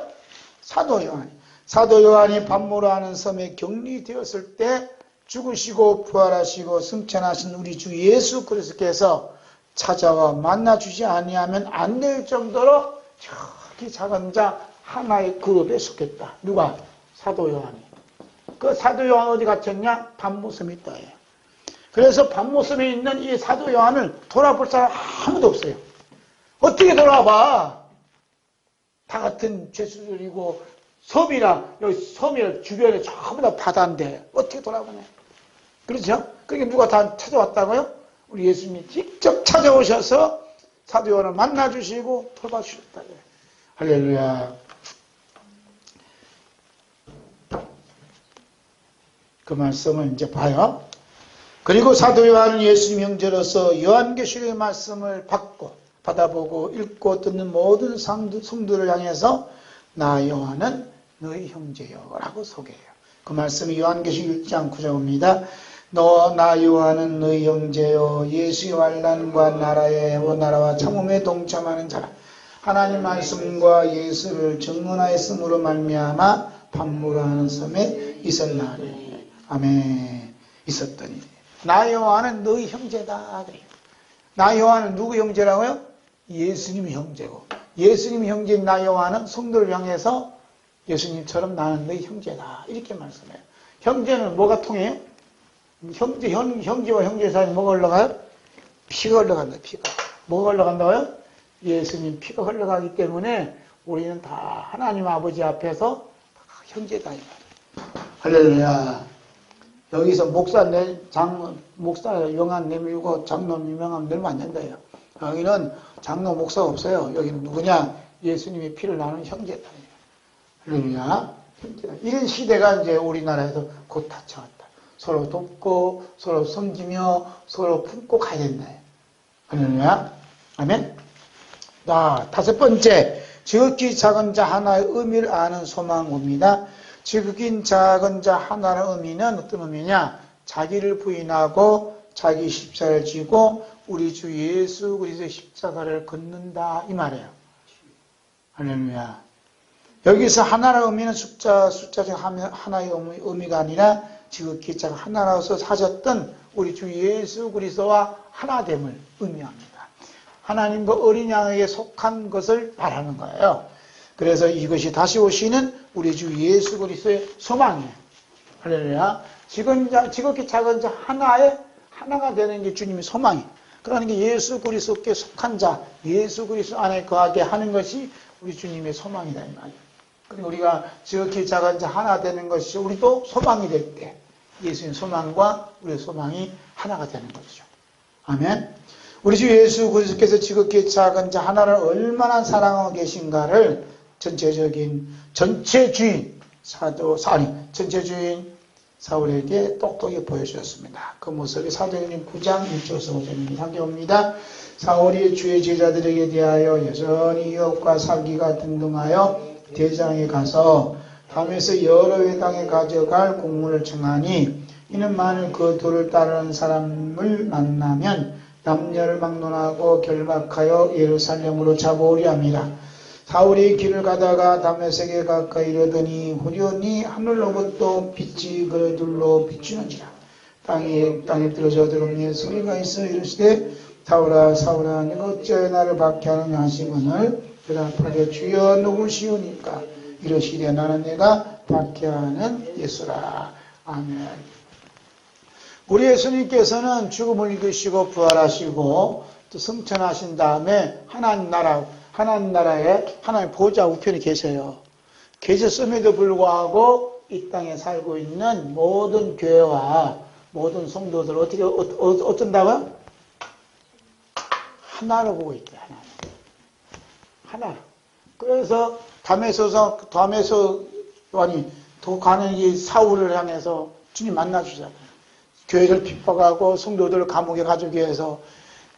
사도 요한. 사도 요한이 반모라는 섬에 격리되었을 때 죽으시고 부활하시고 승천하신 우리 주 예수 그리스도께서 찾아와 만나주지 아니하면 안 될 정도로 저기 작은 자 하나의 그룹에 속했다. 누가? 사도 요한이. 그 사도 요한 어디 갇혔냐? 반모섬에 있다. 그래서 반모섬에 있는 이 사도 요한을 돌아볼 사람 아무도 없어요. 어떻게 돌아봐? 다 같은 죄수들이고 섬이라 여기 섬이 주변에 전부 다 바다인데 어떻게 돌아보냐? 그렇죠? 그게 누가 다 찾아왔다고요? 우리 예수님이 직접 찾아오셔서 사도 요한을 만나주시고 돌봐주셨다. 할렐루야. 그 말씀을 이제 봐요. 그리고 사도 요한은 예수님 형제로서 요한계시록의 말씀을 받아보고 읽고 듣는 모든 성도를 향해서 나 요한은 너희 형제요 라고 소개해요. 그 말씀이 요한계시록 1장 9절입니다. 나 요한은 너희 형제요 예수의 환난과 나라와 참음에 동참하는 자라. 하나님 말씀과 예수를 증언하였음으로 말미암아 반모라는 섬에 있었나니. 아멘. 있었더니 나 요한은 너희 형제다. 나 요한은 누구 형제라고요? 예수님 형제고, 예수님 형제인 나 요한은 성도를 향해서 예수님처럼 나는 너희 형제다 이렇게 말씀해요. 형제는 뭐가 통해요? 형제와 형제 사이에 뭐가 흘러가요? 피가 흘러간다. 피가. 뭐가 흘러간다고요? 예수님 피가 흘러가기 때문에 우리는 다 하나님 아버지 앞에서 다 형제다. 할렐루야. 여기서 목사 영안 내밀고 장로 유명하면 늘면 안 된다요. 여기는 장로 목사가 없어요. 여기는 누구냐? 예수님의 피를 나누는 형제다. 할렐루야. 형제다. 이런 시대가 이제 우리나라에서 곧 닥쳐왔다. 서로 돕고 서로 섬기며 서로 품고 가야 된다. 할렐루야. 아멘. 자, 다섯 번째, 지극히 작은 자 하나의 의미를 아는 소망입니다. 지극히 작은 자 하나의 의미는 어떤 의미냐? 자기를 부인하고 자기 십자가를 지고 우리 주 예수 그리스도의 십자가를 걷는다 이 말이에요. 할렐루야. 여기서 하나의 의미는 숫자 중 하나의 의미가 아니라 지극히 작은 하나로서 사셨던 우리 주 예수 그리스도와 하나됨을 의미합니다. 하나님과 어린 양에게 속한 것을 말하는 거예요. 그래서 이것이 다시 오시는 우리 주 예수 그리스도의 소망이에요. 할렐루야. 지극히 작은 자 하나가 되는 게 주님의 소망이에요. 그러니까 예수 그리스도께 속한 자, 예수 그리스도 안에 거하게 하는 것이 우리 주님의 소망이다 이 말이에요. 그리고 우리가 지극히 작은 자 하나 되는 것이 우리도 소망이 될 때 예수의 소망과 우리의 소망이 하나가 되는 것이죠. 아멘. 우리 주 예수 그리스도께서 지극히 작은 자 하나를 얼마나 사랑하고 계신가를 전체 주인 사울에게 똑똑히 보여주셨습니다. 그 모습이 사도행전 9장 1절에서 5절입니다. 함께 봅니다. 사울이 주의 제자들에게 대하여 여전히 유혹과 사기가 등등하여 대장에 가서 담에서 여러 회당에 가져갈 공문을 청하니 이는 만일 그 도를 따르는 사람을 만나면 남녀를 막론하고 결박하여 예루살렘으로 잡아오려 함이라. 사울이 길을 가다가 다메섹에 가까이 이르더니 후련히 하늘로부터 빛이 그들로 비추는지라. 땅에 떨어져 들어오니 소리가 있어 이르시되 사울아 사울아 네가 어찌하여 나를 박해하느냐 하시거늘 대답하되 주여 누구시오니까 이르시되 나는 내가 박해하는 예수라. 아멘. 우리 예수님께서는 죽음을 이기시고 부활하시고 또 승천하신 다음에 하나님 나라에 하나님 보좌 우편에 계셔요. 계셨음에도 불구하고 이 땅에 살고 있는 모든 교회와 모든 성도들 어쩐다고요? 하나로 보고 있대요. 하나로. 그래서 담에서 가는 이 사울을 향해서 주님 만나주잖아요. 교회를 핍박하고 성도들을 감옥에 가두기 위해서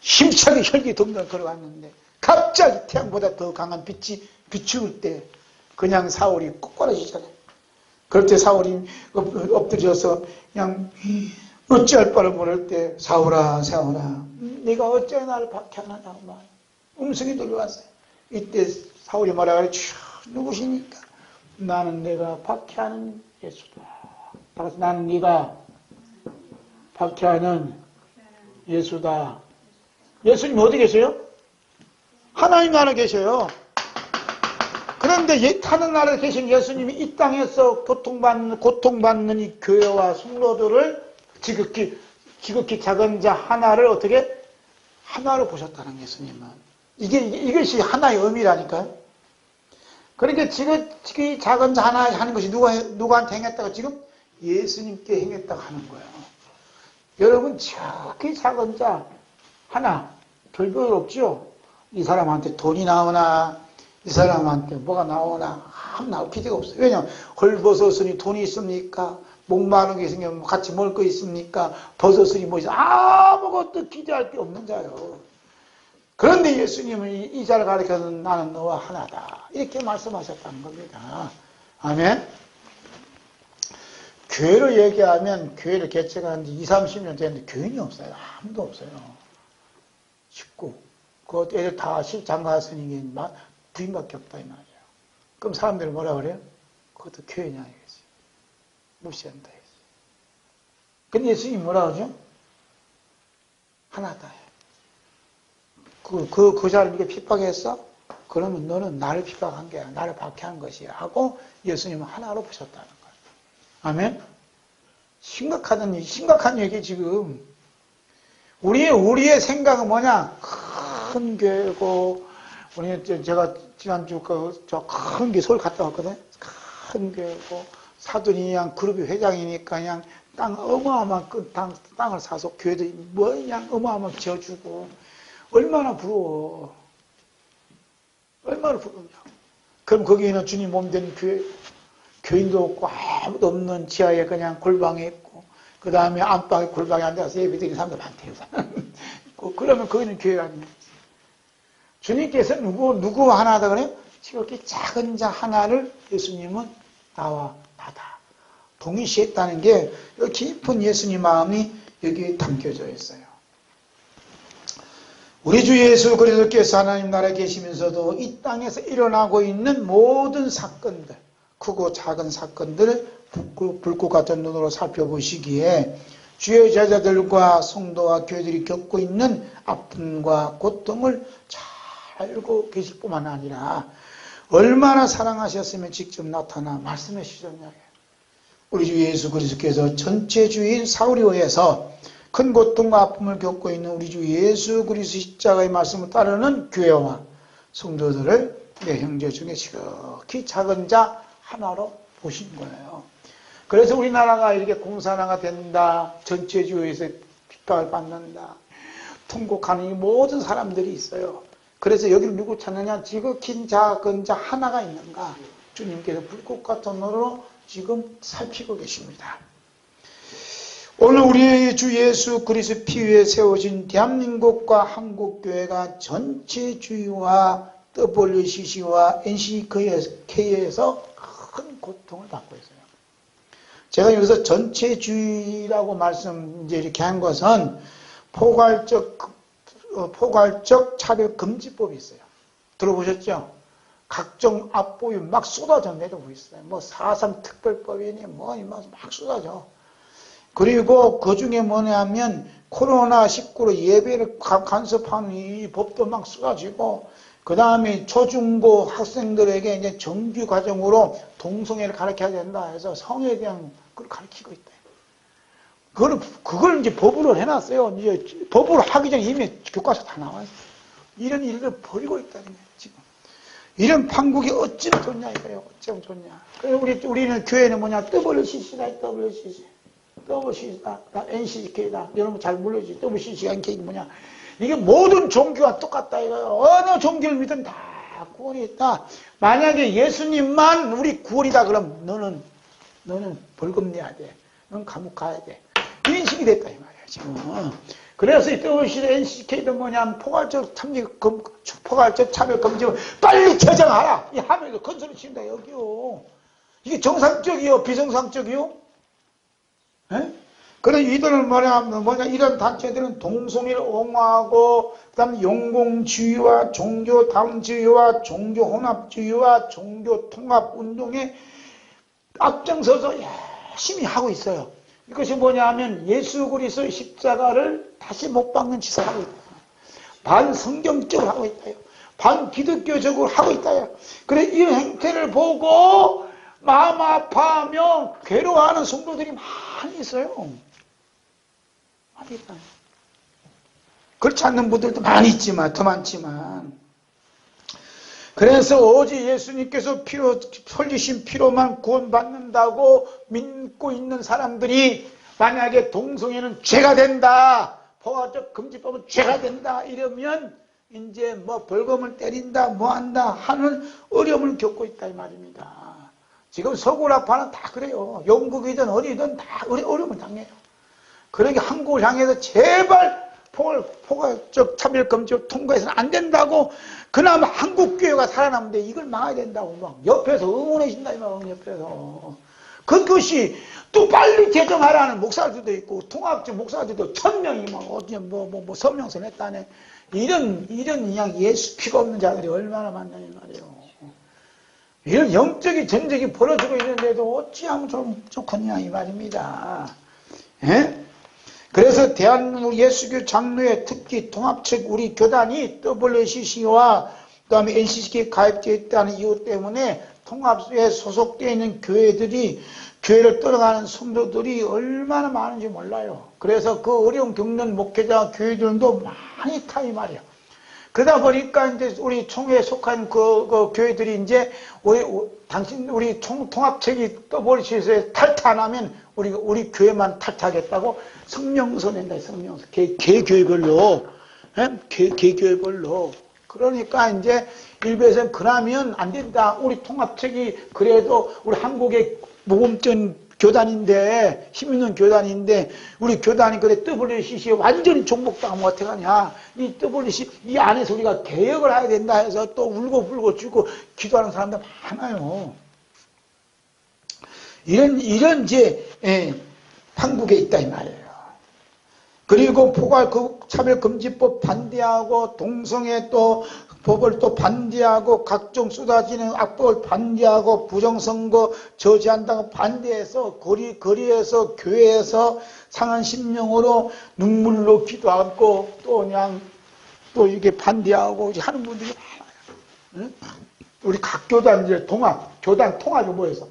힘차게 혈기동동 걸어갔는데 갑자기 태양보다 더 강한 빛이 비추울 때 그냥 사울이 꼬꾸라지잖아요. 그럴 때 사울이 엎드려서 그냥 어찌할 바를 모를 때 사울아 네가 어찌 나를 박해하느냐고 말 음성이 들려왔어요. 이때 사울이 말하기를 누구십니까? 나는 내가 박해하는 예수다. 따라서 나는 네가 박해하는 예수다. 예수님 어디 계세요? 하나님 나라에 계셔요. 그런데 하늘 나라에 계신 예수님이 이 땅에서 고통받는 이 교회와 성도들을 지극히 작은 자 하나를 어떻게 하나로 보셨다는 예수님은 이것이 하나의 의미라니까요. 그러니까 지극히 작은 자 하나 하는 것이 누구한테 행했다고 지금 예수님께 행했다고 하는 거예요. 여러분 지극히 작은 자 하나 별별 없죠. 이 사람한테 돈이 나오나 이 사람한테 뭐가 나오나 나올 필요가 없어요. 왜냐하면 헐벗었으니 돈이 있습니까? 목마르게 생기면 같이 먹을 거 있습니까? 버섯이 뭐 있어? 아무것도 기대할 게 없는 자요. 그런데 예수님은 이 자를 가르쳐서 나는 너와 하나다. 이렇게 말씀하셨다는 겁니다. 아멘. 교회를 얘기하면 교회를 개척한 지 20, 30년 됐는데 교인이 없어요. 아무도 없어요. 식구. 그 애들 다 장가 스님이 부인밖에 없다 이 말이에요. 그럼 사람들이 뭐라 그래요? 그것도 교회냐 이거지. 무시한다 이거지. 근데 예수님이 뭐라 그러죠? 하나다. 그 자를 이렇게 핍박했어? 그러면 너는 나를 핍박한 게 아니라 나를 박해한 것이야 하고 예수님은 하나로 보셨다는 거예요. 아멘? 심각한 얘기 지금. 우리의 생각은 뭐냐? 큰 교회고, 제가 지난주 저 큰 게 서울 갔다 왔거든? 큰 교회고, 사돈이 그냥 그룹이 회장이니까 그냥 어마어마한 땅을 사서 교회도 뭐 그냥 어마어마하게 지어주고, 얼마나 부러워. 얼마나 부러우냐. 그럼 거기에는 주님 몸된 교인도 없고 아무도 없는 지하에 그냥 골방에 있고 그 다음에 안방에 골방에 앉아서 예배드리는 사람도 많대요. 그러면 거기는 교회가 아니에요. 주님께서 누구 하나다 그래요? 이렇게 작은 자 하나를 예수님은 나와 나다 동일시했다는 게 깊은 예수님 마음이 여기에 담겨져 있어요. 우리 주 예수 그리스도께서 하나님 나라에 계시면서도 이 땅에서 일어나고 있는 모든 사건들, 크고 작은 사건들을 불꽃 같은 눈으로 살펴보시기에 주의 제자들과 성도와 교회들이 겪고 있는 아픔과 고통을 잘 알고 계실 뿐만 아니라 얼마나 사랑하셨으면 직접 나타나 말씀해 주셨냐. 우리 주 예수 그리스도께서 전체주의인 사울이오에서 큰 고통과 아픔을 겪고 있는 우리 주 예수 그리스도 십자가의 말씀을 따르는 교회와 성도들을 내 형제 중에 지극히 작은 자 하나로 보신 거예요. 그래서 우리나라가 이렇게 공산화가 된다, 전체주의에서 핍박을 받는다, 통곡하는 이 모든 사람들이 있어요. 그래서 여기를 누구 찾느냐? 지극히 작은 자 하나가 있는가? 주님께서 불꽃 같은 눈으로 지금 살피고 계십니다. 오늘 우리 주 예수 그리스도 피 위에 세워진 대한민국과 한국교회가 전체주의와 WCC와 NCK에서 큰 고통을 받고 있어요. 제가 여기서 전체주의라고 이제 이렇게 한 것은 포괄적 차별금지법이 있어요. 들어보셨죠? 각종 압법이 막 쏟아져 내려오고 있어요. 뭐 4.3 특별법이니 막 쏟아져. 그리고 그 중에 뭐냐면 코로나19로 예배를 간섭하는 이 법도 막 쏟아지고 그 다음에 초중고 학생들에게 이제 정규 과정으로 동성애를 가르쳐야 된다 해서 성에 대한 걸 가르치고 있다. 그걸 이제 법으로 해놨어요. 이제 법으로 하기 전에 이미 교과서 다 나와요. 이런 일을 벌이고 있다는 거예요, 지금. 이런 판국이 어찌나 좋냐, 이거예요. 어찌나 좋냐. 그래서 우리는 교회는 뭐냐, WCC다, WCC다, NCK다. 여러분 잘 모르지. WCC가 NCK 뭐냐. 이게 모든 종교와 똑같다, 이거예요. 어느 종교를 믿든 다 구원이 있다. 만약에 예수님만 우리 구원이다, 그럼 너는 벌금 내야 돼. 너는 감옥 가야 돼. 인식이 됐다, 이 말이야, 지금. 그래서 이 WCC, NCK도 뭐냐면 포괄적 차별 금지를 빨리 개정하라. 이 하면서 건설을 친다, 여기요. 이게 정상적이요, 비정상적이요? 에? 그래, 이들은 뭐냐, 이런 단체들은 동성애를 옹호하고, 그 다음에 용공주의와 종교다운주의와 종교혼합주의와 종교통합운동에 앞장서서 열심히 하고 있어요. 이것이 뭐냐 하면 예수 그리스도의 십자가를 다시 못 박는 짓을 하고 있다. 반성경적으로 하고 있다. 반기독교적으로 하고 있다. 그래, 이 행태를 보고 마음 아파하며 괴로워하는 성도들이 많이 있어요. 많이 있다. 그렇지 않는 분들도 많이 있지만, 더 많지만. 그래서 오직 예수님께서 흘리신 피로만 구원받는다고 믿고 있는 사람들이 만약에 동성애는 죄가 된다, 포괄적 금지법은 죄가 된다 이러면 이제 뭐 벌금을 때린다 뭐 한다 하는 어려움을 겪고 있다 이 말입니다. 지금 서구라파는 다 그래요. 영국이든 어디든 다 어려움을 당해요. 그러니까 한국을 향해서 제발 포괄적 차별금지를 통과해서는 안 된다고, 그나마 한국교회가 살아남는데 이걸 막아야 된다고 막 옆에서 응원해 준다, 이 말, 옆에서. 그것이 또 빨리 개정하라는 목사들도 있고, 통합적 목사들도 1000명이 막 어디 서명서 냈다네. 이런 그냥 예수 피가 없는 자들이 얼마나 많냐는 말이에요. 이런 영적인 전쟁이 벌어지고 있는데도 어찌하면 좀 좋겠냐, 이 말입니다. 예? 그래서 대한민국 예수교 장로회, 특히 통합측 우리 교단이 WCC와 그다음에 NCC에 가입되어 있다는 이유 때문에 통합에 소속되어 있는 교회들이, 교회를 떠나가는 성도들이 얼마나 많은지 몰라요. 그래서 그 어려움 겪는 목회자 교회들도 많이 타, 이 말이야. 그러다 보니까 이제 우리 총회에 속한 그 교회들이 이제 우리 통합책이 WCC에 탈퇴 안 하면 우리 교회만 탈퇴하겠다고 성명서 낸다, 성명서. 개교회별로. 개교회별로. 그러니까 이제 일부에서는 그러면 안 된다. 우리 통합책이 그래도 우리 한국의 모범전 교단인데, 힘있는 교단인데, 우리 교단이 그래 WCC에 완전히 종목당하면 어떡하냐. 이 WCC, 이 안에서 우리가 개혁을 해야 된다 해서 또 울고 죽고 기도하는 사람들 많아요. 이런 이제, 한국에 있다, 이 말이에요. 그리고 차별금지법 반대하고, 동성애 법을 또 반대하고, 각종 쏟아지는 악법을 반대하고, 부정선거 저지한다고 반대해서 거리에서 교회에서 상한 심령으로 눈물로 기도하고 또 이게 반대하고 하는 분들이 많아요. 우리 각 교단들 교단 통합이 뭐해서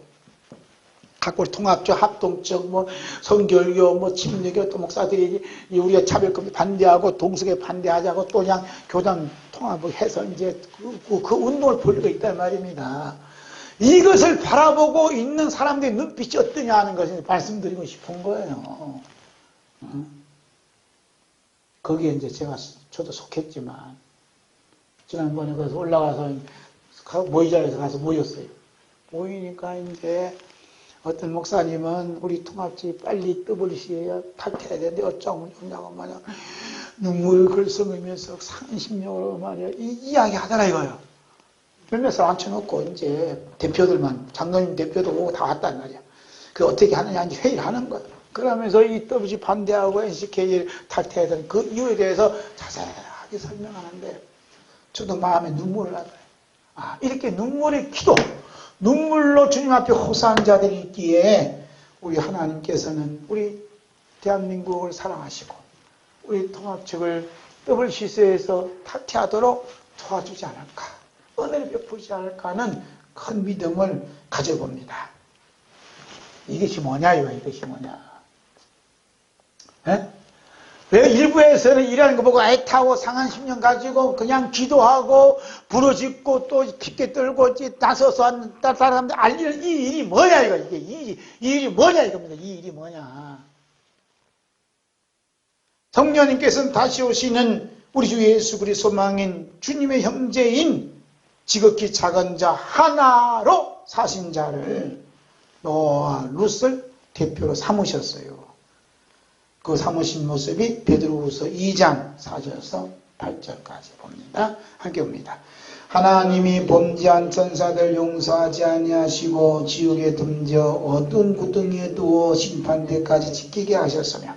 각 통합적, 합동적, 성결교, 침례교 또 목사들이 우리가 차별금지 반대하고 동성애 반대하자고 또 그냥 교단 통합을 해서 이제 그 운동을 벌이고 있단 말입니다. 이것을 바라보고 있는 사람들의 눈빛이 어떠냐 하는 것을 말씀드리고 싶은 거예요. 거기에 이제 저도 속했지만, 지난번에 가서 올라가서 모의자에서 가서 모였어요. 모이니까 이제 어떤 목사님은 우리 통합지 빨리 WCC에 탈퇴해야 되는데 어쩌냐고 말이야. 눈물 글썽이면서 상심력으로 말이야. 이야기 하더라 이거요. 몇몇 사람 앉혀놓고 이제 대표들만, 장로님 대표도 오고 다 왔단 말이야. 그 어떻게 하느냐 이제 회의를 하는 거야. 그러면서 이 WCC 반대하고 NCK를 탈퇴해야 되는 그 이유에 대해서 자세하게 설명하는데 저도 마음에 눈물을 나더라고요. 이렇게 눈물의 기도, 눈물로 주님 앞에 호소한 자들이 있기에 우리 하나님께서는 우리 대한민국을 사랑하시고 우리 통합측을 WCC에서 탈퇴하도록 도와주지 않을까, 은혜를 베푸지 않을까 하는 큰 믿음을 가져봅니다. 이것이 뭐냐요, 이것이 뭐냐. 왜 일부에서는 일하는 거 보고 애타고 상한 심령 가지고 그냥 기도하고 부르짖고 또 깊게 떨고 나서서 다른 사람들 알리는 이 일이 뭐냐, 이거. 이 일이 뭐냐, 이겁니다. 이 일이 뭐냐. 성령님께서는 다시 오시는 우리 주 예수 그리스도 소망인 주님의 형제인 지극히 작은 자 하나로 사신 자를, 노아와 룻을 대표로 삼으셨어요. 그 삼으신 모습이 베드로후서 2장 4절에서 8절까지 봅니다. 함께 봅니다. 하나님이 범죄한 천사들 용서하지 아니하시고 지옥에 던져 어두운 구덩이에 두어 심판대까지 지키게 하셨으며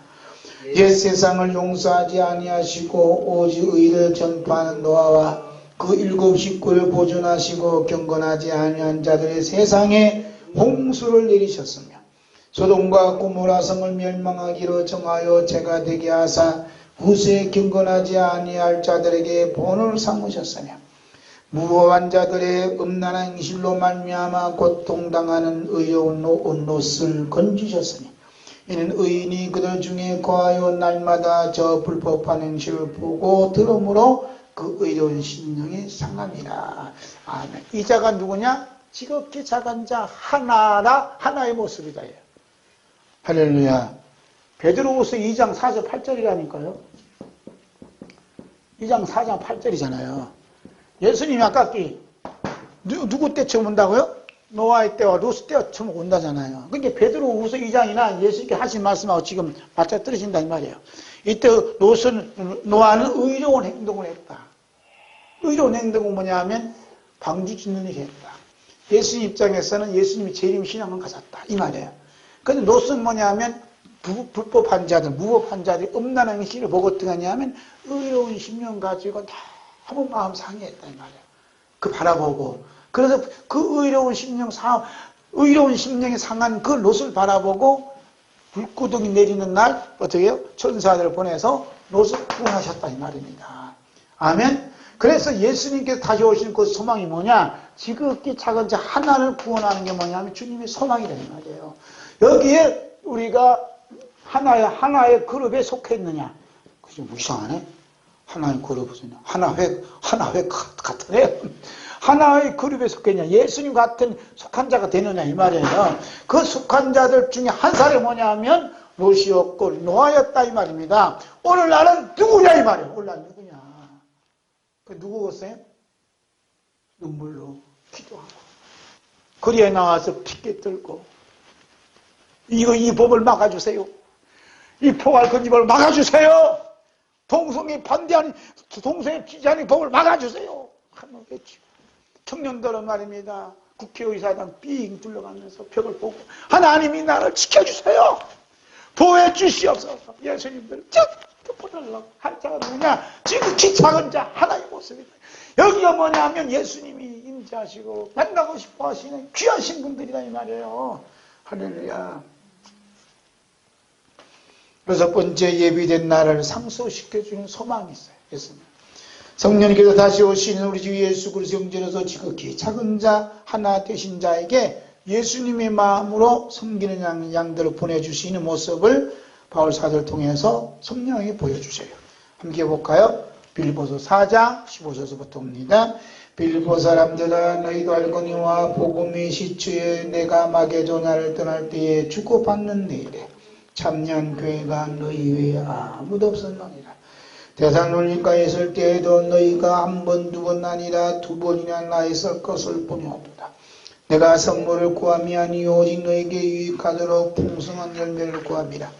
옛 세상을 용서하지 아니하시고 오직 의를 전파하는 노아와 그 7 식구를 보존하시고 경건하지 아니한 자들의 세상에 홍수를 내리셨으며 소돔과 고모라 성을 멸망하기로 정하여 죄가 되게 하사 후세에 경건하지 아니할 자들에게 본을 삼으셨으며 무고한 자들의 음란한 행실로 말미암아 고통당하는 의로운 롯을 건지셨으니 이는 의인이 그들 중에 거하여 날마다 저 불법한 행실을 보고 들으므로 그 의로운 심령이 상함이라. 아멘. 이 자가 누구냐? 지극히 작은 자 하나의 모습이다. 할렐루야. 베드로후서 2장 4절 8절이라니까요. 2장 4장 8절이잖아요. 예수님이 아까 누구 때 처음 온다고요? 노아의 때와 루스 때와 처음 온다잖아요. 그러니까 베드로후서 2장이나 예수님께 하신 말씀하고 지금 맞춰 떨어진다 이 말이에요. 이때 노아는 의로운 행동을 했다. 의로운 행동은 뭐냐면 방주 짓는 일을 했다. 예수님 입장에서는 예수님이 재림 신앙을 가졌다 이 말이에요. 근데 롯은 뭐냐면 불법한 자들, 무법한 자들이 음란한 행실을 보고 어떻게 하냐면 의로운 심령 가지고 너무 마음 상해했다 이 말이에요. 그 바라보고 그래서 그 의로운 심령이 상한 그 롯을 바라보고 불구덩이 내리는 날 어떻게 해요? 천사들을 보내서 롯을 구원하셨다 이 말입니다. 아멘. 그래서 예수님께서 다시 오시는 그 소망이 뭐냐? 지극히 작은 자 하나를 구원하는 게 뭐냐면 주님의 소망이라는 말이에요. 여기에 우리가 하나의 그룹에 속해 있느냐? 그죠? 이상하네. 하나의 그룹은 하나회 같으네요. 하나의 그룹에 속했냐? 예수님 같은 속한 자가 되느냐 이 말이에요. 그 속한 자들 중에 한 사람이 뭐냐면 롯이었고 노아였다 이 말입니다. 오늘날은 누구냐 이 말이에요. 오늘날 누구냐? 그 누구겠어요? 눈물로 기도하고 거리에 나와서 피켓 들고 이 법을 막아주세요. 이 포괄 건집을 막아주세요. 동성애 반대하는 동성애 지지하는 법을 막아주세요. 하는 거겠죠. 청년들은 말입니다. 국회의사당 삥 둘러가면서 벽을 보고 하나님이 나를 지켜주세요. 보호해 주시옵소서. 예수님들 보달라고 할 자가 누구냐? 지극히 작은 자 하나의 모습이다. 여기가 뭐냐면 예수님이 임재하시고 만나고 싶어 하시는 귀하신 분들이다 이 말이에요. 할렐루야. 여섯 번째 예비된 날을 상소시켜주는 소망이 있어요. 예수님. 성령님께서 다시 오시는 우리 주 예수 그리스도 형제로서 지극히 작은 자 하나 되신 자에게 예수님의 마음으로 섬기는 양들을 보내주시는 모습을 바울 사도를 통해서 성령이 보여주세요. 함께 볼까요? 빌립보서 4장 15절부터 옵니다. 빌립보 사람들아 너희도 알거니와 복음의 시초에 내가 마게도냐를 떠날 때에 주고받는 내일에 참여한 교회가 너희 외에 아무도 없었느니라. 데살로니가에 있을 때에도 너희가 한 번, 두 번 아니라 두 번이나 나 있을 것을 보내옵니다. 내가 선물을 구함이 아니요 오직 너에게 유익하도록 풍성한 열매를 구함이라.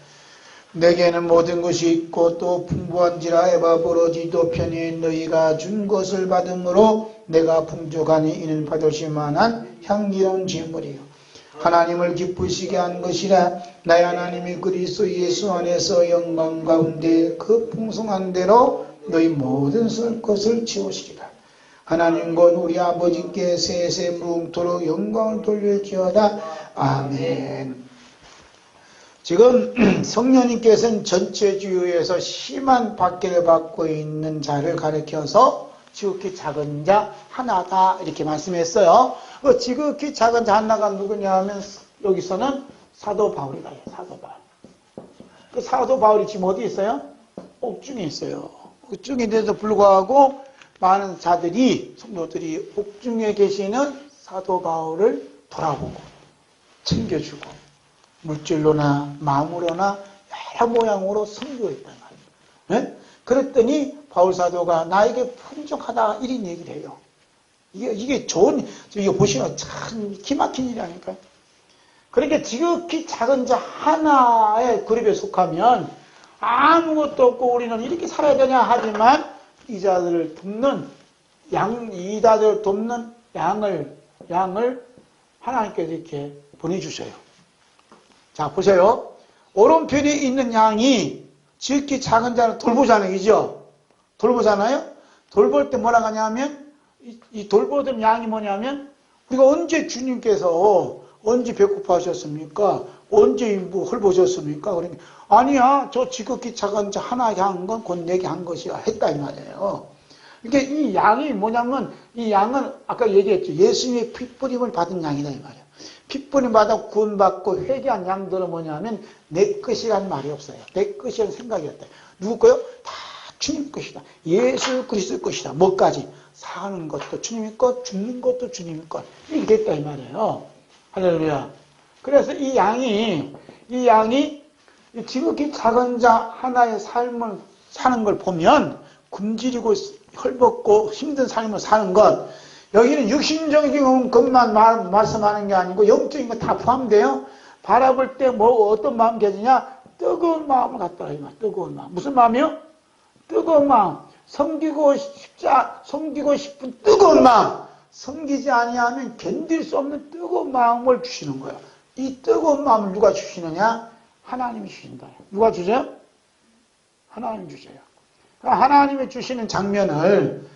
내게는 모든 것이 있고 또 풍부한지라 에바브로지도 편에 너희가 준 것을 받음으로 내가 풍족하니 이는 받으실 만한 향기로운 제물이요 하나님을 기쁘시게 한 것이라. 나의 하나님이 그리스도 예수 안에서 영광 가운데 그 풍성한 대로 너희 모든 쓸 것을 채우시리라. 하나님 곧 우리 아버지께 세세 무궁토록 영광을 돌릴지어다. 아멘. 지금 성령님께서는 전체 주요에서 심한 박해를 받고 있는 자를 가리켜서 지극히 작은 자 하나다 이렇게 말씀했어요. 그 지극히 작은 자 하나가 누구냐 하면 여기서는 사도 바울이다. 사도 바울. 그 사도 바울이 지금 어디 있어요? 옥중에 있어요. 옥중인데도 불구하고 많은 자들이 성도들이 옥중에 계시는 사도 바울을 돌아보고 챙겨주고 물질로나 마음으로나 여러 모양으로 섬기했단 말이에요. 네? 그랬더니 바울 사도가 나에게 풍족하다 이런 얘기를 해요. 이게 좋은, 이거 보시면 참 기막힌 일이라니까요. 그러니까 지극히 작은 자 하나의 그룹에 속하면 아무것도 없고 우리는 이렇게 살아야 되냐 하지만 이자들을 돕는 이자들을 돕는 양을 하나님께서 이렇게 보내주셔요. 자, 보세요. 오른편에 있는 양이 지극히 작은 자를 돌보자는 얘기죠. 돌보잖아요? 돌볼 때 뭐라고 하냐면, 이 돌보던 양이 뭐냐면, 우리가 언제 주님께서 언제 배고파 하셨습니까? 언제 뭐 헐보셨습니까? 그러니까, 아니야. 저 지극히 작은 자 하나 한 건 곧 내게 한 것이야. 했다, 이 말이에요. 이게 이 양이 뭐냐면, 이 양은 아까 얘기했죠. 예수님의 핏부림을 받은 양이다, 이 말이에요. 핏부림 받아 구원받고 회개한 양들은 뭐냐면 내 것이라는 말이 없어요. 내 것이라는 생각이 없다. 누구 거요? 다 주님 것이다. 예수 그리스도 것이다. 뭐까지? 사는 것도 주님의 것, 죽는 것도 주님의 것. 이렇게 됐다 이 말이에요. 할렐루야. 그래서 이 양이 지극히 작은 자 하나의 삶을 사는 걸 보면 굶주리고 헐벗고 힘든 삶을 사는 것, 여기는 육신적인 것만 말씀하는 게 아니고 영적인 거 다 포함돼요. 바라볼 때 뭐 어떤 마음 가지냐? 뜨거운 마음을 갖더라. 뜨거운 마음. 무슨 마음이요? 뜨거운 마음. 섬기고 싶은 뜨거운 마음. 섬기지 아니하면 견딜 수 없는 뜨거운 마음을 주시는 거예요. 이 뜨거운 마음을 누가 주시느냐? 하나님이 주신다. 누가 주세요? 하나님이 주세요. 하나님이 주시는 장면을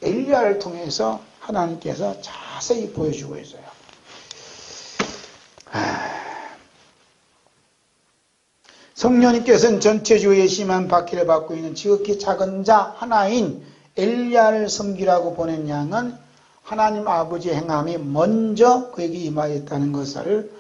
엘리야를 통해서 하나님께서 자세히 보여주고 있어요. 성령님께서는 전체주의에 심한 박해를 받고 있는 지극히 작은 자 하나인 엘리야를 섬기라고 보낸 양은 하나님 아버지의 행함이 먼저 그에게 임하였다는 것을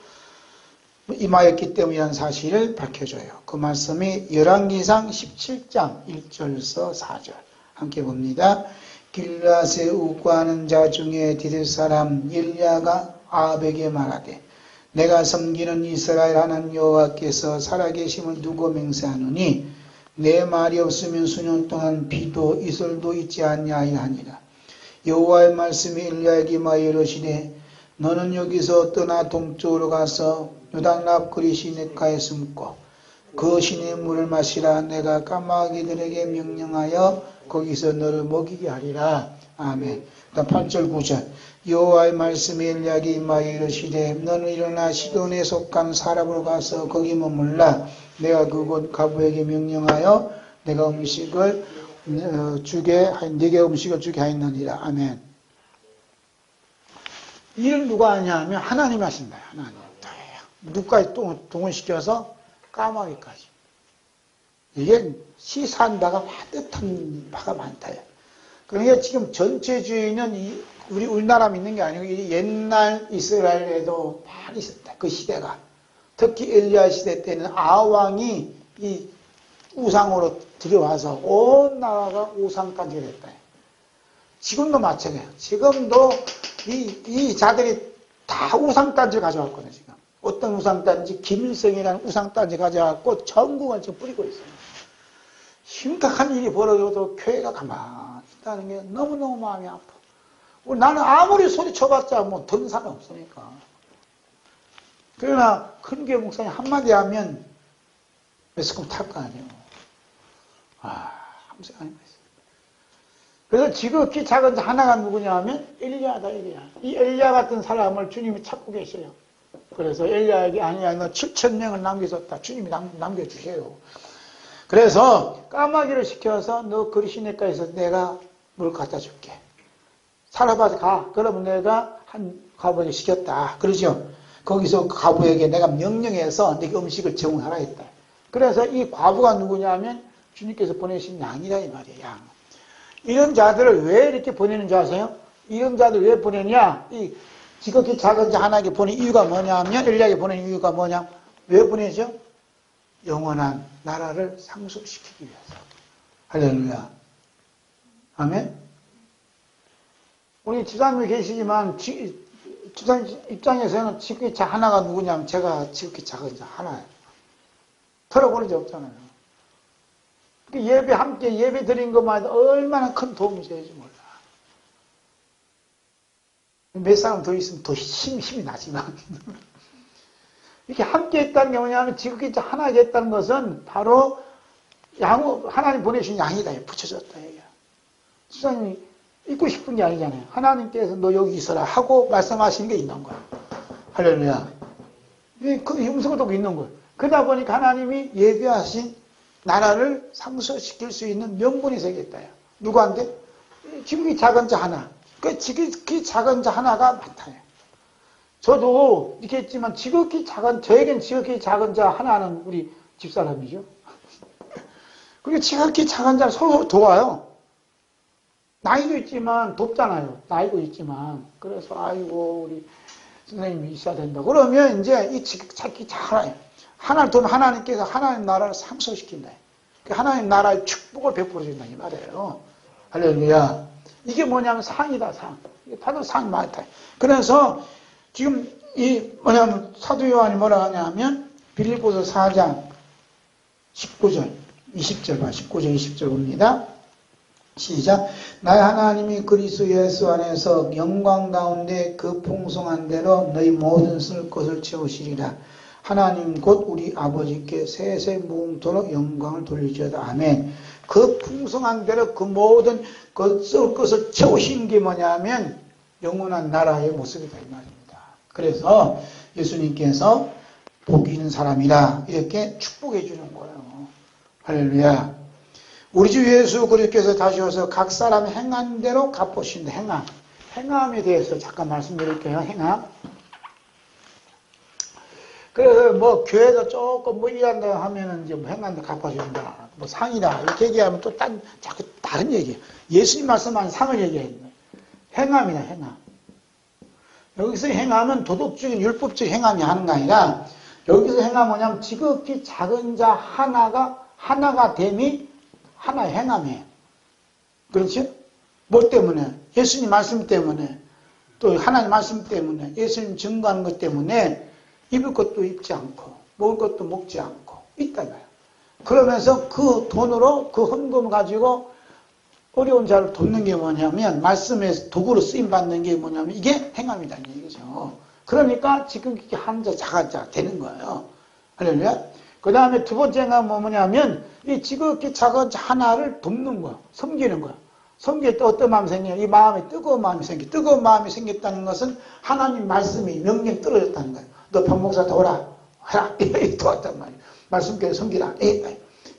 임하였기 때문이라는 사실을 밝혀줘요. 그 말씀이 열왕기상 17장 1절서 4절 함께 봅니다. 길앗에 우고하는 자 중에 디들 사람 엘리야가 아합에게 말하되 내가 섬기는 이스라엘 하나님 여호와께서 살아계심을 두고 맹세하노니 내 말이 없으면 수년 동안 비도 이슬도 있지 아니하리라. 여호와의 말씀이 엘리야에게 임하여 이르시되 너는 여기서 떠나 동쪽으로 가서 요단랍 그리 시냇가에 숨고 그 시내 물을 마시라. 내가 까마귀들에게 명령하여 거기서 너를 먹이게 하리라. 아멘. 8절 9절 여호와의 말씀이 엘리야에게 임하여 이르시되 너는 일어나 시돈에 속한 사람으로 가서 거기 머물라. 내가 그곳 가부에게 명령하여 내가 음식을 네게 음식을 주게 하였느니라. 아멘. 이를 누가 하냐면 하나님이 하신다. 하나님. 누구까지 동원시켜서 까마귀까지. 이게 시사한 바가 뜻한 바가 많다. 그러니까 지금 전체주의는 우리 우리나라 믿는 게 아니고 옛날 이스라엘에도 많이 있었다. 그 시대가. 특히 엘리야 시대 때는 아왕이 이 우상으로 들여와서 온 나라가 우상까지 됐다. 지금도 마찬가지예요. 지금도 이 자들이 다 우상단지를 가져왔거든요. 지금 어떤 우상단지? 김일성이라는 우상단지 가져왔고 전국을 지금 뿌리고 있어요. 심각한 일이 벌어져도 교회가 가만히 있다는 게 너무너무 마음이 아파. 나는 아무리 소리쳐봤자 뭐 듣는 사람이 없으니까. 그러나 큰교회 목사님 한마디 하면 매스컴 탈 거 아니에요. 아무 생각이 있어요. 그래서 지극히 작은 자 하나가 누구냐 하면 엘리야다. 엘리야. 이 엘리야 같은 사람을 주님이 찾고 계셔요. 그래서 엘리야에게 아니야 너 7,000명을 남겨줬다. 주님이 남겨주세요. 그래서 까마귀를 시켜서 너 그리 시냇가에서 내가 물 갖다 줄게. 살아봐서 가. 그러면 내가 한 과부에게 시켰다. 그러죠. 거기서 과부에게 내가 명령해서 네가 음식을 제공하라 했다. 그래서 이 과부가 누구냐면 주님께서 보내신 양이다 이 말이에요. 양. 이런 자들을 왜 이렇게 보내는 줄 아세요? 이런 자들 왜 보내냐? 이 지극히 작은 자 하나에게 보낸 이유가 뭐냐면 엘리야에게 보낸 이유가 뭐냐? 왜 보내죠? 영원한 나라를 상속시키기 위해서. 할렐루야. 아멘. 우리 집사님이 계시지만 집사님 입장에서는 지극히 자 하나가 누구냐면 제가 지극히 작은 자 하나예요. 털어버린 적 없잖아요. 예배 함께 예배 드린 것만 해도 얼마나 큰 도움이 될지 몰라. 몇 사람 더 있으면 더 힘이 나지만 이렇게 함께 했다는 게 뭐냐면 지극히 하나가 했다는 것은 바로 하나님 보내신 양이다. 붙여졌다. 집사님이 잊고 싶은 게 아니잖아요. 하나님께서 너 여기 있어라 하고 말씀하시는 게 있는 거야. 할렐루야. 그 음성을 듣고 있는 거예요. 그러다 보니까 하나님이 예비하신 나라를 상속시킬 수 있는 명분이 생겼다. 누구한테? 지극히 작은 자 하나. 그 지극히 작은 자 하나가 많다요. 저도 이렇게 했지만 저에겐 지극히 작은 자 하나는 우리 집사람이죠. 그리고 지극히 작은 자를 서로 도와요. 나이도 있지만 돕잖아요. 나이도 있지만. 그래서 아이고 우리 선생님이 있어야 된다. 그러면 이제 이 지극히 하나예요. 하나를 도면 하나님께서 하나님 나라를 상속시킨다. 하나님 나라의 축복을 베풀어준다 이 말이에요. 할렐루야. 이게 뭐냐면 상이다, 상. 이게 다들 상이 많다. 그래서 지금 사도 요한이 뭐라 하냐면 빌립보서 4장 19절, 20절 봐. 19절, 20절 봅니다. 시작. 나의 하나님이 그리스도 예수 안에서 영광 가운데 그 풍성한 대로 너희 모든 쓸 것을 채우시리라. 하나님 곧 우리 아버지께 세세 무궁토록 영광을 돌리시다. 아멘. 그 풍성한 대로 그 모든 그 쓸 것을 채우신 게 뭐냐면 영원한 나라의 모습이다 이 말입니다. 그래서 예수님께서 복 있는 사람이라 이렇게 축복해 주는 거예요. 할렐루야. 우리 주 예수 그리스도께서 다시 오셔서 각 사람 행한 대로 갚으신다. 행함. 행함에 대해서 잠깐 말씀드릴게요. 행함. 그래서 뭐 교회에서 조금 뭐 일한다 하면은 이제 뭐 행한다 갚아준다. 뭐 상이다. 이렇게 얘기하면 또 자꾸 다른 얘기예요. 예수님 말씀한 상을 얘기하는 거예요. 행함이다, 행함. 여기서 행함은 도덕적인 율법적 행함이 하는 거 아니라 여기서 행함은 뭐냐면 지극히 작은 자 하나가 됨이 하나의 행함이에요. 그렇죠? 뭐 때문에? 예수님 말씀 때문에, 또 하나님 말씀 때문에, 예수님 증거하는 것 때문에 입을 것도 입지 않고 먹을 것도 먹지 않고 있다고요. 그러면서 그 돈으로 그 헌금을 가지고 어려운 자를 돕는 게 뭐냐면 말씀의 도구로 쓰임받는 게 뭐냐면 이게 행함이라는 얘기죠. 그러니까 지금 이렇게 한 자 작은 자 되는 거예요. 할렐루야. 그 다음에 두 번째가 뭐냐면 이 지극히 작은 자 하나를 돕는 거야. 섬기는 거야. 섬길 때 어떤 마음이 생겨요? 이 마음에 뜨거운 마음이 생겨. 뜨거운 마음이 생겼다는 것은 하나님 말씀이 명령 떨어졌다는 거예요. 너 변목사 도와라. 해라. 이렇게 도왔단 말이에요. 말씀께서 섬기라.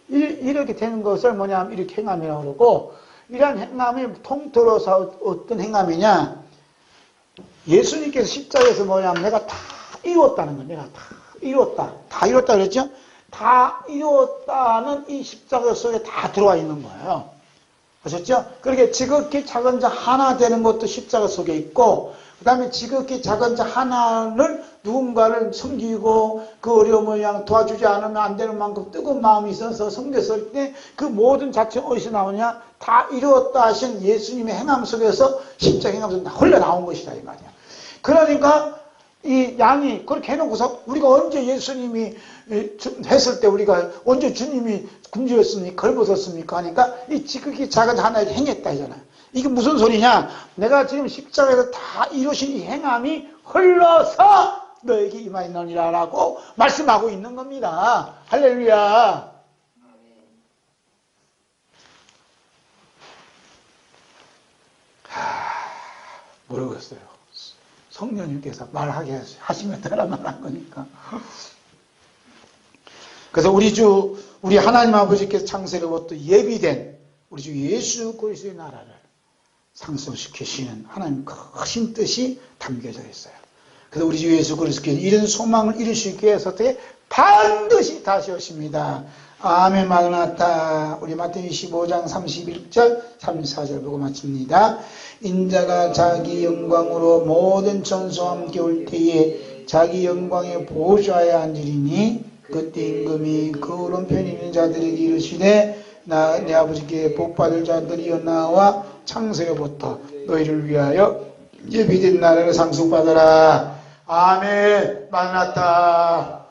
이렇게 되는 것을 뭐냐면 이렇게 행함이라고 그러고 이러한 행함이 통틀어서 어떤 행함이냐? 예수님께서 십자가에서 뭐냐면 내가 다 이루었다는 거예요. 내가 다 이루었다. 다 이루었다 그랬죠? 다 이루었다는 이 십자가 속에 다 들어와 있는 거예요. 아셨죠? 그렇게 지극히 작은 자 하나 되는 것도 십자가 속에 있고 그 다음에 지극히 작은 자 하나를 누군가를 섬기고 그 어려움을 그냥 도와주지 않으면 안 되는 만큼 뜨거운 마음이 있어서 섬겼을 때 그 모든 자체가 어디서 나오냐? 다 이루었다 하신 예수님의 행함 속에서 십자가 행함 속에서 흘러나온 것이다 이 말이야. 그러니까 이 양이 그렇게 해놓고서 우리가 언제 예수님이 했을 때 우리가 언제 주님이 굶주렸습니까? 걸벗었습니까? 하니까 이 지극히 작은 하나에게 행했다 하잖아요. 이게 무슨 소리냐? 내가 지금 십자가에서 다 이루신 이 행함이 흘러서 너에게 임하였느니라 라고 말씀하고 있는 겁니다. 할렐루야. 모르겠어요. 성령님께서 말하게 하시면 되라 말한 거니까. 그래서 우리 하나님 아버지께서 창세로부터 예비된 우리 주 예수 그리스도의 나라를 상속시키시는 하나님 크신 뜻이 담겨져 있어요. 그래서 우리 주 예수 그리스도께서 이런 소망을 이루시기 위해서 어떻게 반드시 다시 오십니다. 아멘. 마라나타. 우리 마태복음 25장 31절 34절 보고 마칩니다. 인자가 자기 영광으로 모든 천사와 함께 올 때에 자기 영광의 보좌에 앉으리니 그때 임금이 그 오른편에 있는 자들에게 이르시되 내 아버지께 복받을 자들이여 나와 창세로부터 너희를 위하여 예비된 나라를 상속받아라. 아멘. 마라나타.